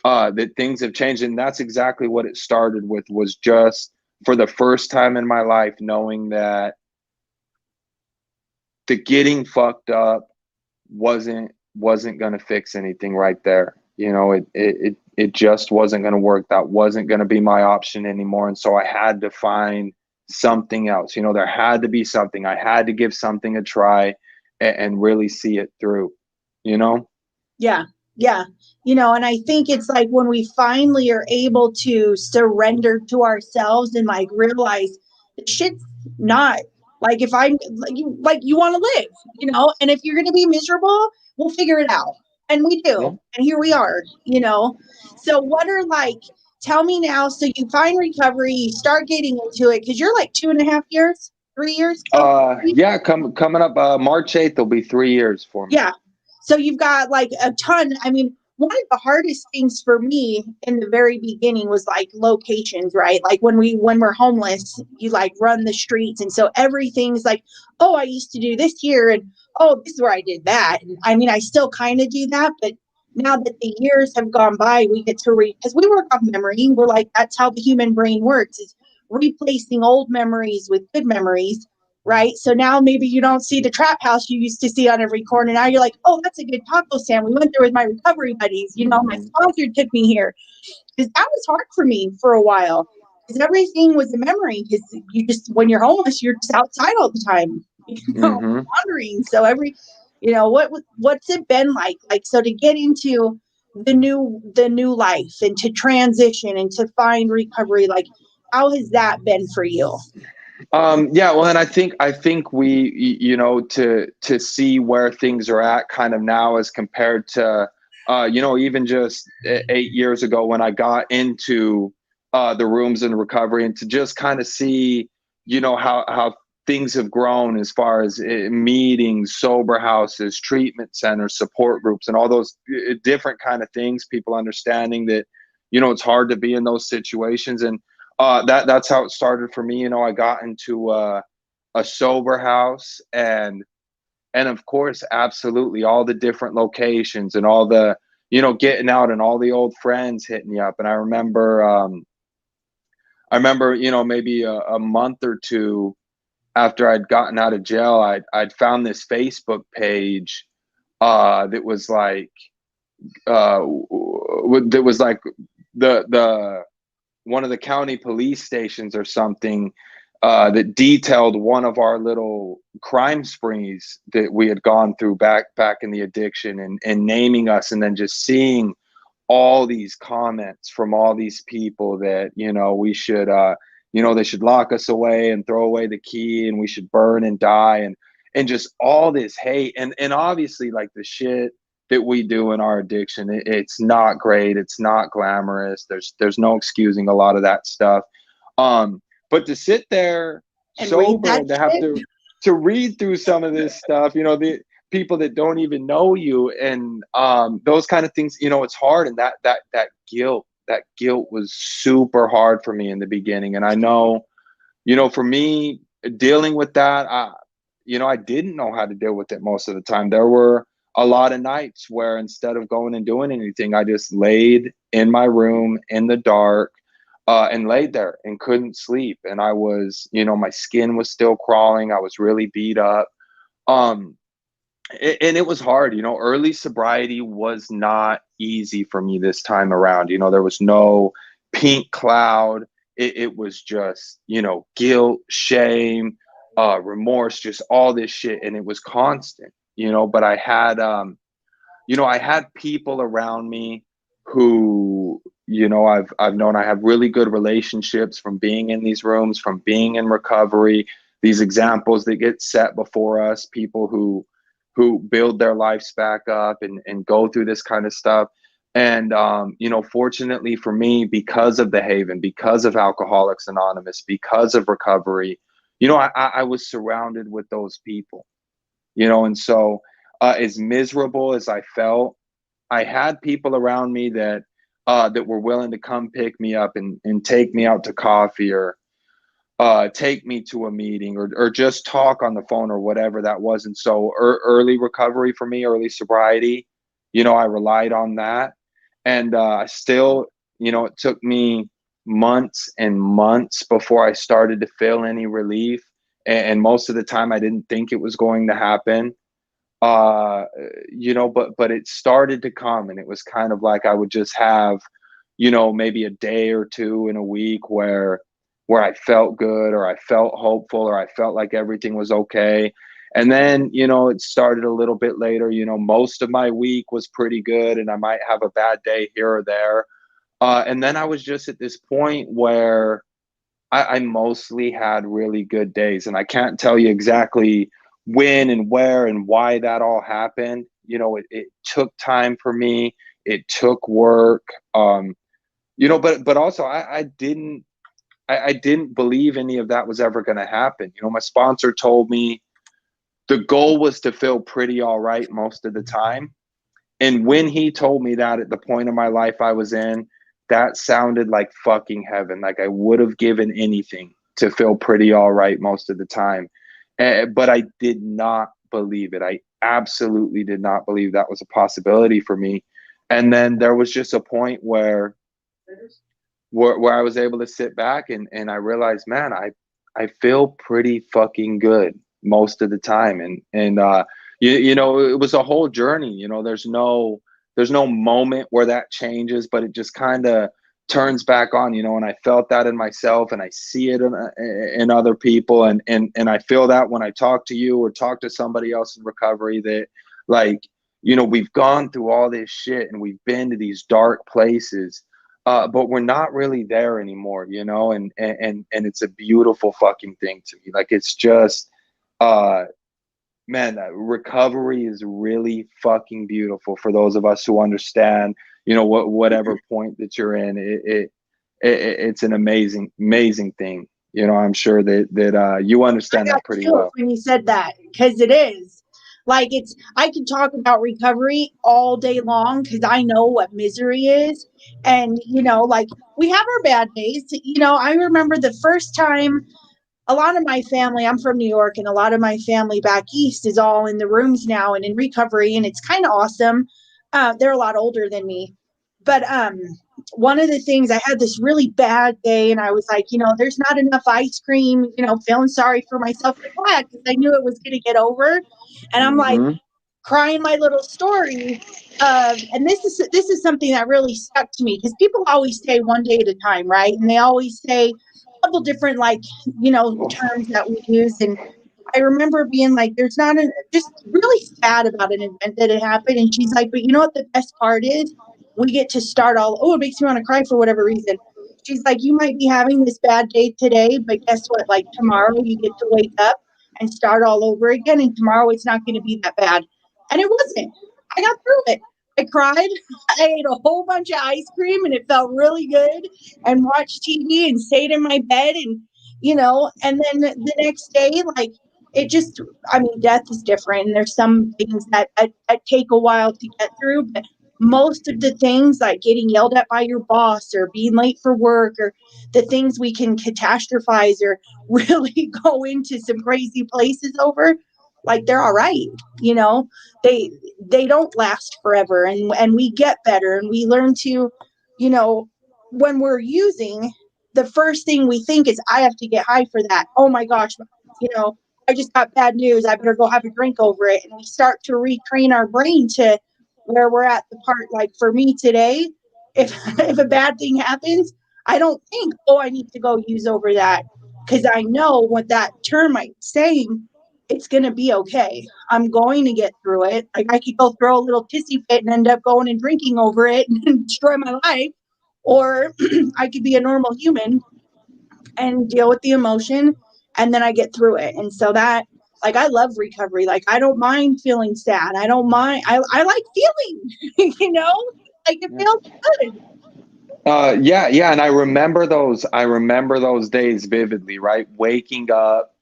that things have changed. And that's exactly what it started with, was just for the first time in my life, knowing that the getting fucked up wasn't going to fix anything right there. It just wasn't going to work. That wasn't going to be my option anymore. And so I had to find something else. There had to be something. I had to give something a try and really see it through, Yeah. Yeah. And I think it's like when we finally are able to surrender to ourselves and like realize the shit's not like, if I'm like you want to live, and if you're going to be miserable, we'll figure it out. And we do. Yeah. And here we are. So what are like, tell me now, so you find recovery, you start getting into it, because you're like 2.5 years, 3 years. Yeah, coming up March 8th will be 3 years for me. Yeah. So you've got like a ton. I mean, one of the hardest things for me in the very beginning was like locations, right? Like when we're homeless, you like run the streets. And so everything's like, oh, I used to do this here, and oh, this is where I did that. And I mean, I still kind of do that, but now that the years have gone by, we get to because we work on memory. We're like, that's how the human brain works, is replacing old memories with good memories. Right. So now maybe you don't see the trap house you used to see on every corner. Now you're like, oh, that's a good taco stand. We went there with my recovery buddies. My sponsor took me here. Because that was hard for me for a while. Because everything was a memory. Because when you're homeless, you're just outside all the time, wandering. So what's it been like? Like, so to get into the new life and to transition and to find recovery, like, how has that been for you? Yeah, well, and I think we, to see where things are at kind of now as compared to even just 8 years ago when I got into the rooms in recovery, and to just kind of see, how things have grown as far as meetings, sober houses, treatment centers, support groups, and all those different kind of things. People understanding that, it's hard to be in those situations, and that's how it started for me. I got into a sober house, and of course, absolutely all the different locations and all the, getting out, and all the old friends hitting me up. And I remember, maybe a month or two after I'd gotten out of jail, I'd found this Facebook page that was like that was like the one of the county police stations or something, that detailed one of our little crime sprees that we had gone through back in the addiction, and naming us, and then just seeing all these comments from all these people that, we should, they should lock us away and throw away the key, and we should burn and die, and just all this hate, and obviously, like, the shit that we do in our addiction, it's not great, it's not glamorous, there's no excusing a lot of that stuff. But to sit there And read sober, that and to have shit. to read through some of this stuff, the people that don't even know you, and those kind of things, it's hard. And that guilt was super hard for me in the beginning. And I know, for me, dealing with that, I didn't know how to deal with it most of the time. There were a lot of nights where, instead of going and doing anything, I just laid in my room in the dark, and laid there and couldn't sleep. And I was, my skin was still crawling. I was really beat up. Um, and it was hard. Early sobriety was not easy for me this time around. There was no pink cloud. It was just, guilt, shame, remorse, just all this shit. And it was constant, but I had people around me who, I've known. I have really good relationships from being in these rooms, from being in recovery, these examples that get set before us, people who build their lives back up, and go through this kind of stuff. And fortunately for me, because of the Haven, because of Alcoholics Anonymous, because of recovery, I was surrounded with those people, and so, as miserable as I felt, I had people around me that were willing to come pick me up, and take me out to coffee, or take me to a meeting, or just talk on the phone, or whatever that was. And so, early recovery for me, early sobriety, I relied on that. And still, it took me months and months before I started to feel any relief. And most of the time, I didn't think it was going to happen. But it started to come, and it was kind of like I would just have, maybe a day or two in a week where I felt good, or I felt hopeful, or I felt like everything was okay. And then, it started a little bit later. Most of my week was pretty good, and I might have a bad day here or there. And then I was just at this point where I mostly had really good days. And I can't tell you exactly when and where and why that all happened. It took time for me. It took work. But also, I didn't believe any of that was ever going to happen. My sponsor told me the goal was to feel pretty all right most of the time. And when he told me that, at the point of my life I was in, that sounded like fucking heaven. Like I would have given anything to feel pretty all right most of the time. But I did not believe it. I absolutely did not believe that was a possibility for me. And then there was just a point where I was able to sit back, and I realized, man, I feel pretty fucking good most of the time. And it was a whole journey. There's no moment where that changes, but it just kind of turns back on, and I felt that in myself, and I see it in other people. And I feel that when I talk to you or talk to somebody else in recovery, that, like, we've gone through all this shit, and we've been to these dark places, but we're not really there anymore, and it's a beautiful fucking thing to me. Like, it's just, uh, man, recovery is really fucking beautiful for those of us who understand, whatever point that you're in. It's an amazing thing. I'm sure that you understand I got that pretty chills well. when you said that because it is like I could talk about recovery all day long because I know what misery is. And, like we have our bad days. I remember the first time a lot of my family, I'm from New York, and a lot of my family back east is all in the rooms now and in recovery, and it's kind of awesome. They're a lot older than me. But one of the things, I had this really bad day, and I was like, there's not enough ice cream, feeling sorry for myself. Glad because I knew it was going to get over. And I'm like, Hmm. crying my little story of, and this is something that really stuck to me because people always say one day at a time, right? And they always say a couple different terms that we use. And I remember being like, there's not just really sad about an event that had happened. And she's like, but you know what the best part is? We get to start all, oh, it makes me want to cry for whatever reason. She's like, you might be having this bad day today, but guess what? Like tomorrow you get to wake up and start all over again. And tomorrow it's not going to be that bad. And it wasn't. I got through it. I cried. I ate a whole bunch of ice cream and it felt really good, and watched TV and stayed in my bed. And, and then the next day, like, it just, I mean, death is different. And there's some things that take a while to get through. But most of the things, like getting yelled at by your boss or being late for work, or the things we can catastrophize or really go into some crazy places over, like they're all right. You know, they they don't last forever, and we get better, and we learn to, you know, when we're using, the first thing we think is, I have to get high for that. Oh my gosh, you know, I just got bad news. I better go have a drink over it. And we start to retrain our brain to where we're at the part, like for me today, if if a bad thing happens, I don't think, oh, I need to go use over that. Because I know what that termite's saying, it's going to be okay. I'm going to get through it. Like I could go throw a little tissy fit and end up going and drinking over it and destroy my life. Or I could be a normal human and deal with the emotion, and then I get through it. And so that, like, I love recovery. Like I don't mind feeling sad. I don't mind. I like feeling, like it Yeah. feels good. Yeah, and I remember those days vividly, right? Waking up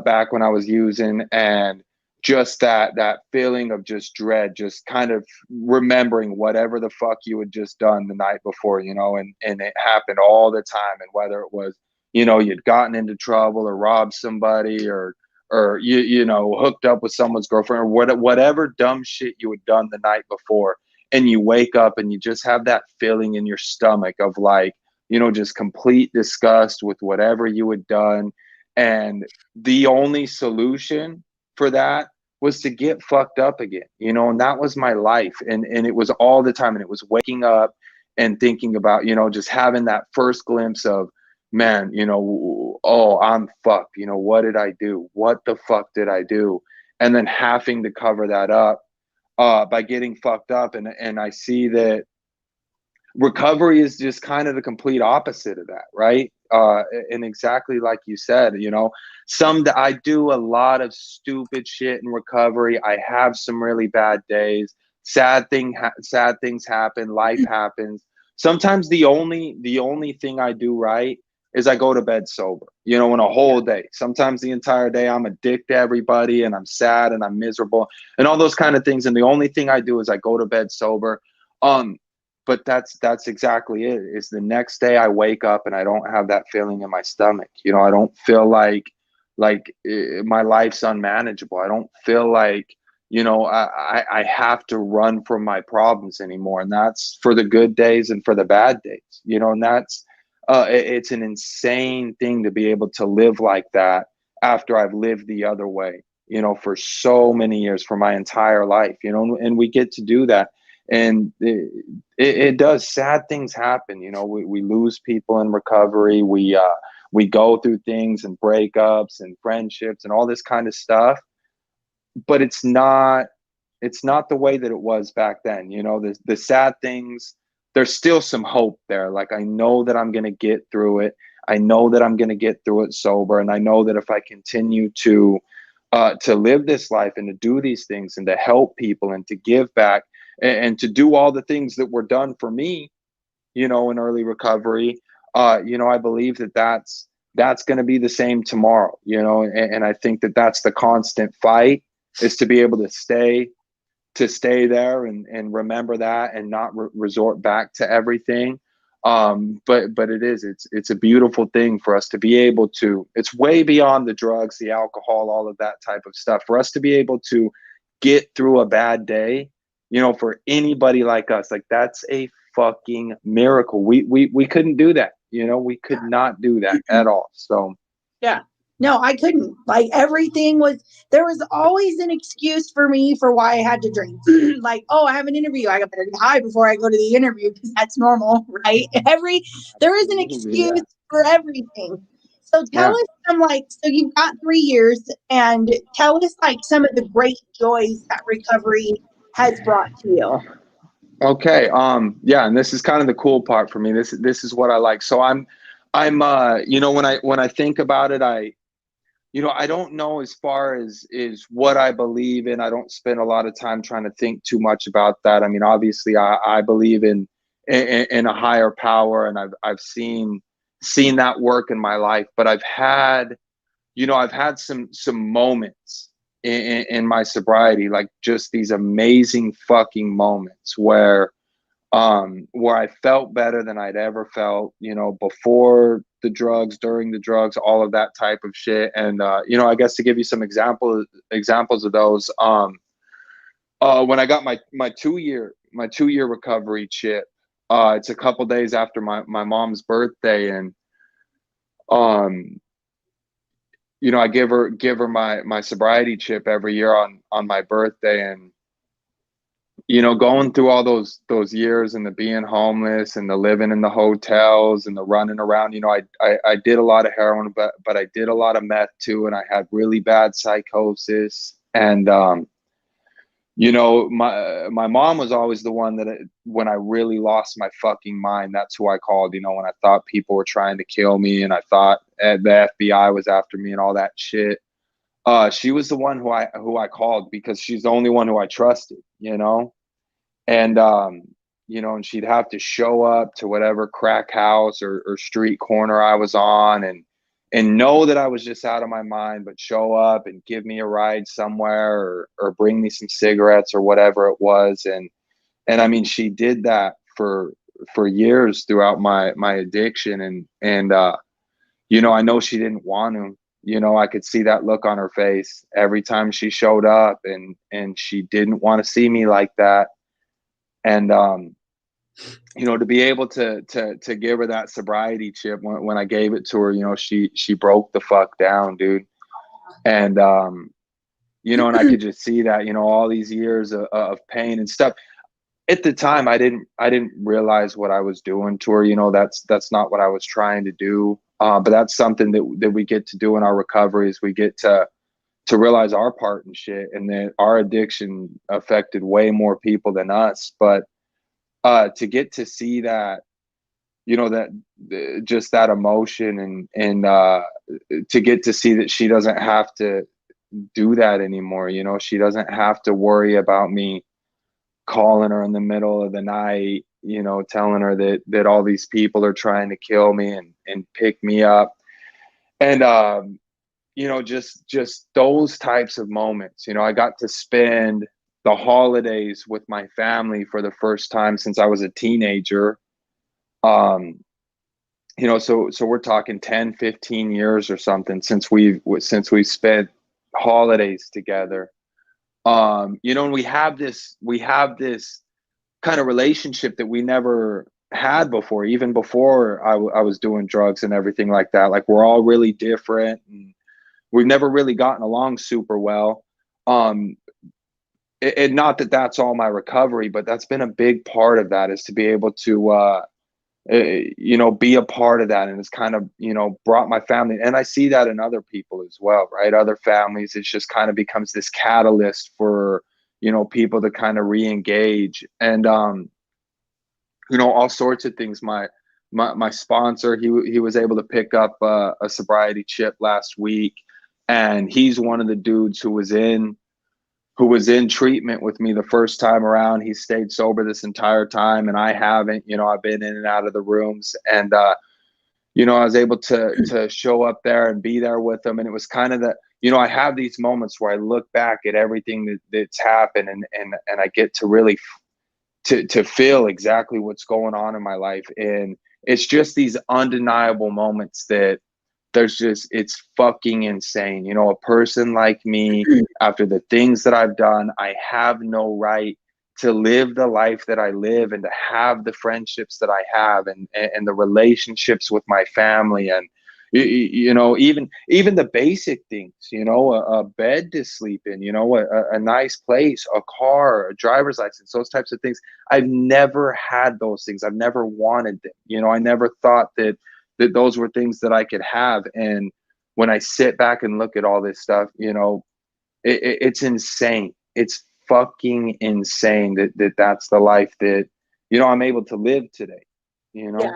back when I was using, and just that feeling of just dread, just kind of remembering whatever the fuck you had just done the night before, and it happened all the time. And whether it was, you'd gotten into trouble or robbed somebody, or you hooked up with someone's girlfriend, or whatever dumb shit you had done the night before, and you wake up and you just have that feeling in your stomach of like, just complete disgust with whatever you had done. And the only solution for that was to get fucked up again, and that was my life. And it was all the time. And it was waking up and thinking about, just having that first glimpse of, man, oh, I'm fucked. What did I do? What the fuck did I do? And then having to cover that up by getting fucked up. And I see that recovery is just kind of the complete opposite of that, right? And exactly like you said, I do a lot of stupid shit in recovery. I have some really bad days. Sad things happen. Life happens. Sometimes the only thing I do right is I go to bed sober. In a whole day. Sometimes the entire day I'm a dick to everybody, and I'm sad and I'm miserable and all those kind of things. And the only thing I do is I go to bed sober. Um, but that's exactly it. Is the next day I wake up and I don't have that feeling in my stomach. I don't feel like my life's unmanageable. I don't feel like I have to run from my problems anymore. And that's for the good days and for the bad days. And that's it's an insane thing to be able to live like that after I've lived the other way. For so many years, for my entire life. And we get to do that. And it does. Sad things happen. We lose people in recovery. We go through things and breakups and friendships and all this kind of stuff. But it's not the way that it was back then. The sad things, there's still some hope there. Like, I know that I'm going to get through it. I know that I'm going to get through it sober. And I know that if I continue to to live this life and to do these things and to help people and to give back and to do all the things that were done for me, in early recovery. I believe that that's going to be the same tomorrow, and I think that that's the constant fight, is to be able to stay there and remember that and not resort back to everything. But it's a beautiful thing for us to be able to, it's way beyond the drugs, the alcohol, all of that type of stuff, for us to be able to get through a bad day, for anybody like us, like that's a fucking miracle. We couldn't do that. We could not do that at all. So yeah. No, I couldn't. Like there was always an excuse for me for why I had to drink. Like, oh, I have an interview. I better get high before I go to the interview because that's normal, right? There is an excuse yeah. for everything. So tell Yeah. us so you've got 3 years, and tell us like some of the great joys that recovery has brought to you. Okay. Yeah, and this is kind of the cool part for me. This is what I like. So I'm when I think about it, I don't know as far as is what I believe in. I don't spend a lot of time trying to think too much about that. I mean, obviously I believe in a higher power, and I've seen that work in my life, but I've had some moments in my sobriety, like just these amazing fucking moments where I felt better than I'd ever felt, before the drugs, during the drugs, all of that type of shit. And I guess to give you some examples of those, when I got my 2 year recovery chip, it's a couple days after my mom's birthday, and um I give her my sobriety chip every year on my birthday. And going through all those years and the being homeless and the living in the hotels and the running around, I did a lot of heroin, but I did a lot of meth too, and I had really bad psychosis. And my mom was always the one that when I really lost my fucking mind, that's who I called. When I thought people were trying to kill me and I thought the FBI was after me and all that shit. She was the one who I called, because she's the only one who I trusted. And and she'd have to show up to whatever crack house or street corner I was on, and know that I was just out of my mind, but show up and give me a ride somewhere, or bring me some cigarettes or whatever it was. And I mean, she did that for years throughout my addiction. And I know she didn't want to. I could see that look on her face every time she showed up, and she didn't want to see me like that. And to be able to give her that sobriety chip, when I gave it to her, she broke the fuck down, dude. And and I could just see that, all these years of pain and stuff. At the time, I didn't realize what I was doing to her. That's not what I was trying to do. But that's something that we get to do in our recoveries. We get to realize our part in shit, and that our addiction affected way more people than us. But to get to see that, just that emotion, and to get to see that she doesn't have to do that anymore. She doesn't have to worry about me calling her in the middle of the night, telling her that all these people are trying to kill me and pick me up. And just those types of moments. I got to spend the holidays with my family for the first time since I was a teenager. So we're talking 10, 15 years or something since we've spent holidays together. And we have this kind of relationship that we never had before, even before I was doing drugs and everything like that. Like, we're all really different, and we've never really gotten along super well. And not that that's all my recovery, but that's been a big part of that, is to be able to be a part of that. And it's kind of, brought my family, and I see that in other people as well, right? Other families, it's just kind of becomes this catalyst for, people to kind of re-engage. And all sorts of things. My sponsor, he was able to pick up a sobriety chip last week, And he's one of the dudes who was in treatment with me the first time around. He stayed sober this entire time, and I haven't. I've been in and out of the rooms, and I was able to show up there and be there with him. And it was kind of I have these moments where I look back at everything that's happened, and I get to really to feel exactly what's going on in my life. And it's just these undeniable moments that it's fucking insane. A person like me, after the things that I've done, I have no right to live the life that I live, and to have the friendships that I have, and the relationships with my family, and even the basic things, a bed to sleep in, a nice place, a car, a driver's license, those types of things. I've never had those things. I've never wanted them. I never thought that those were things that I could have. And when I sit back and look at all this stuff, it's insane. It's fucking insane that's the life that, I'm able to live today, Yeah.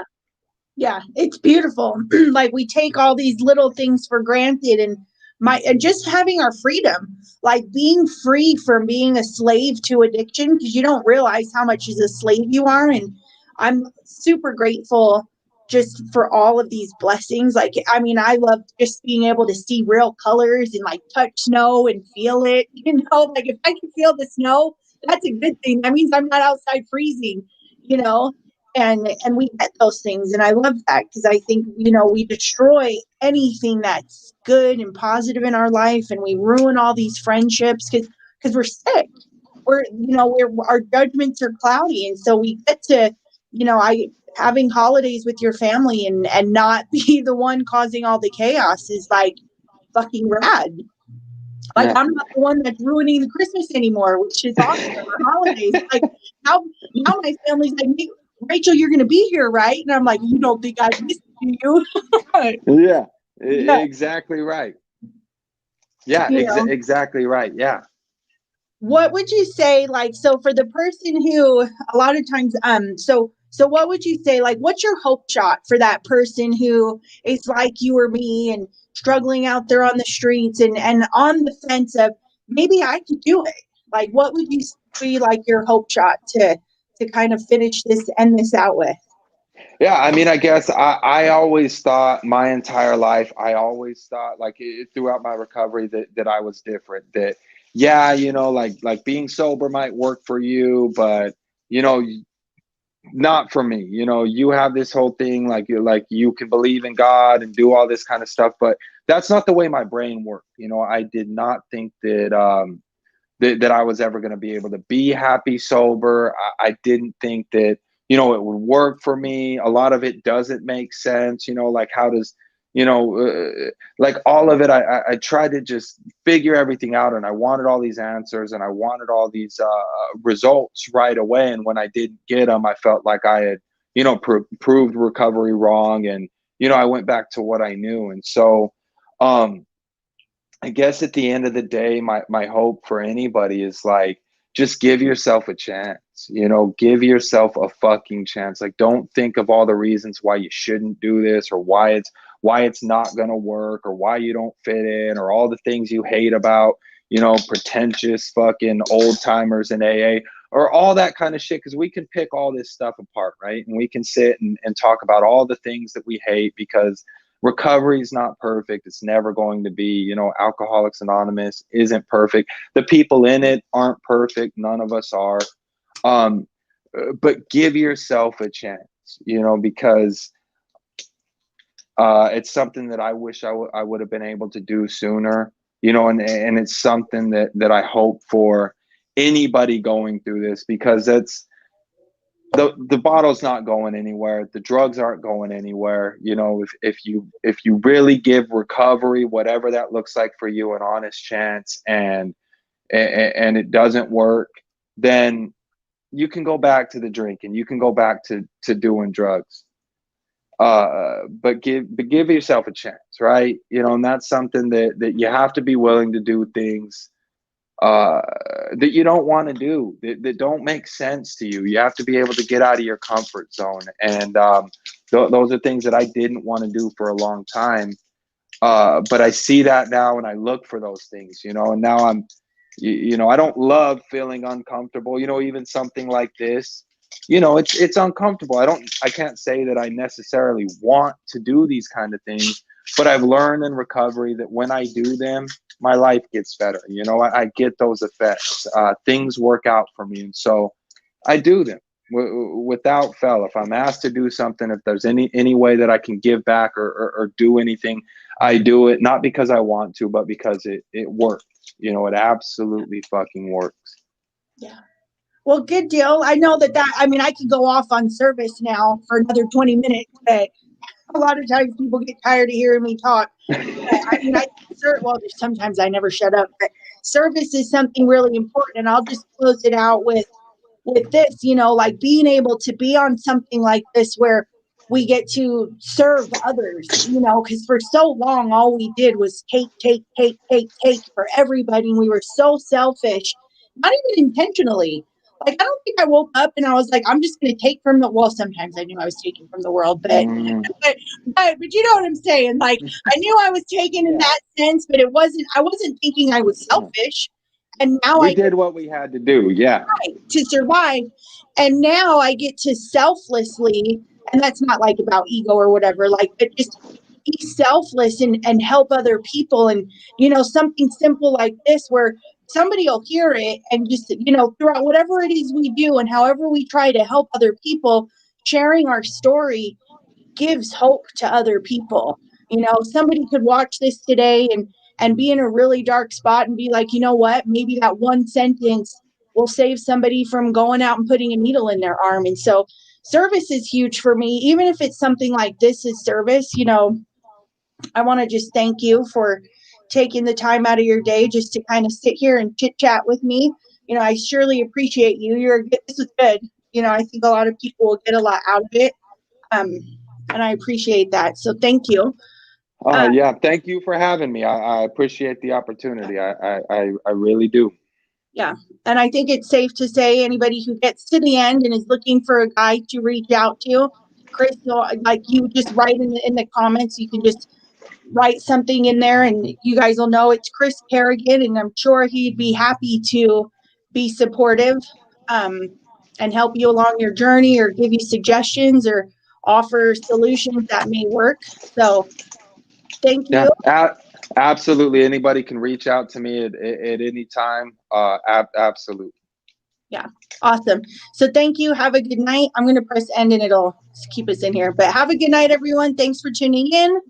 Yeah, it's beautiful. Like, we take all these little things for granted, and just having our freedom, like being free from being a slave to addiction, because you don't realize how much as a slave you are. And I'm super grateful just for all of these blessings. Like, I mean, I love just being able to see real colors and like touch snow and feel it. Like, if I can feel the snow, that's a good thing. That means I'm not outside freezing, you know and we get those things, and I love that, because I think we destroy anything that's good and positive in our life, and we ruin all these friendships because we're sick. We're our judgments are cloudy, and so we get to I having holidays with your family and not be the one causing all the chaos is like fucking rad. Like, Yeah. I'm not the one that's ruining the Christmas anymore, which is awesome. Or holidays. Like, now my family's like, "Hey, Rachel, you're going to be here, right?" And I'm like, "You don't think I miss you?" Yeah. Yeah, Exactly right. Yeah, you know. exactly right. Yeah. What would you say, like, so for the person who a lot of times, so what would you say, like, what's your hope shot for that person who is like you or me and struggling out there on the streets and on the fence of maybe I could do it? Like, what would you be like your hope shot to kind of end this out with? Yeah, I mean, I guess I always thought my entire life, I always thought, like, throughout my recovery, that I was different. That, yeah, like being sober might work for you, but you know, not for me. You have this whole thing, like you can believe in God and do all this kind of stuff, but that's not the way my brain worked. I did not think that I was ever going to be able to be happy sober. I didn't think that, it would work for me. A lot of it doesn't make sense. Like, how does, like all of it, I tried to just figure everything out, and I wanted all these answers, and I wanted all these results right away. And when I didn't get them, I felt like I had, proved recovery wrong. And, I went back to what I knew. And so, I guess at the end of the day, my hope for anybody is like, just give yourself a chance, give yourself a fucking chance. Like, don't think of all the reasons why you shouldn't do this, or why it's not going to work, or why you don't fit in, or all the things you hate about, pretentious fucking old timers in AA, or all that kind of shit. Cause we can pick all this stuff apart, right? And we can sit and talk about all the things that we hate, because recovery is not perfect. It's never going to be. Alcoholics Anonymous isn't perfect. The people in it aren't perfect. None of us are. But give yourself a chance, because it's something that I wish I would have been able to do sooner, and it's something that I hope for anybody going through this, because it's, the bottle's not going anywhere. The drugs aren't going anywhere. If you really give recovery, whatever that looks like for you, an honest chance, and it doesn't work, then you can go back to the drinking. You can go back to doing drugs. But give yourself a chance, right? And that's something that you have to be willing to do things that you don't want to do, that don't make sense to you. You have to be able to get out of your comfort zone. And those are things that I didn't want to do for a long time. But I see that now and I look for those things, and now I don't love feeling uncomfortable, even something like this, it's uncomfortable. I can't say that I necessarily want to do these kind of things, but I've learned in recovery that when I do them, my life gets better. I get those effects. Things work out for me. And so I do them without fail. If I'm asked to do something, if there's any way that I can give back or do anything, I do it, not because I want to, but because it works. It absolutely fucking works. Yeah. Well, good deal. I know I mean, I could go off on service now for another 20 minutes, but a lot of times people get tired of hearing me talk. I mean, sometimes I never shut up, but service is something really important. And I'll just close it out with this, like being able to be on something like this where we get to serve others, because for so long, all we did was take for everybody. And we were so selfish, not even intentionally. Like, I don't think I woke up and I was like, I'm just going to take from sometimes I knew I was taking from the world, but you know what I'm saying? Like, I knew I was taking in that sense, but I wasn't thinking I was selfish. And now we did what we had to do. Yeah. Right, to survive. And now I get to selflessly, and that's not like about ego or whatever, like, but just be selfless and help other people. And, something simple like this where somebody will hear it and just, throughout whatever it is we do and however we try to help other people, sharing our story gives hope to other people. Somebody could watch this today and be in a really dark spot and be like, you know what, maybe that one sentence will save somebody from going out and putting a needle in their arm. And so service is huge for me, even if it's something like this is service. I want to just thank you for taking the time out of your day just to kind of sit here and chit chat with me. I surely appreciate you. This is good. I think a lot of people will get a lot out of it. And I appreciate that. So thank you. Yeah, thank you for having me. I appreciate the opportunity. I really do. Yeah. And I think it's safe to say anybody who gets to the end and is looking for a guy to reach out to, Chris, like, you just write in the comments, you can just write something in there and you guys will know it's Chris Kerrington, and I'm sure he'd be happy to be supportive and help you along your journey or give you suggestions or offer solutions that may work. So thank you. Yeah, absolutely. Anybody can reach out to me at any time. Absolutely. Yeah. Awesome. So thank you. Have a good night. I'm going to press end and it'll keep us in here. But have a good night, everyone. Thanks for tuning in.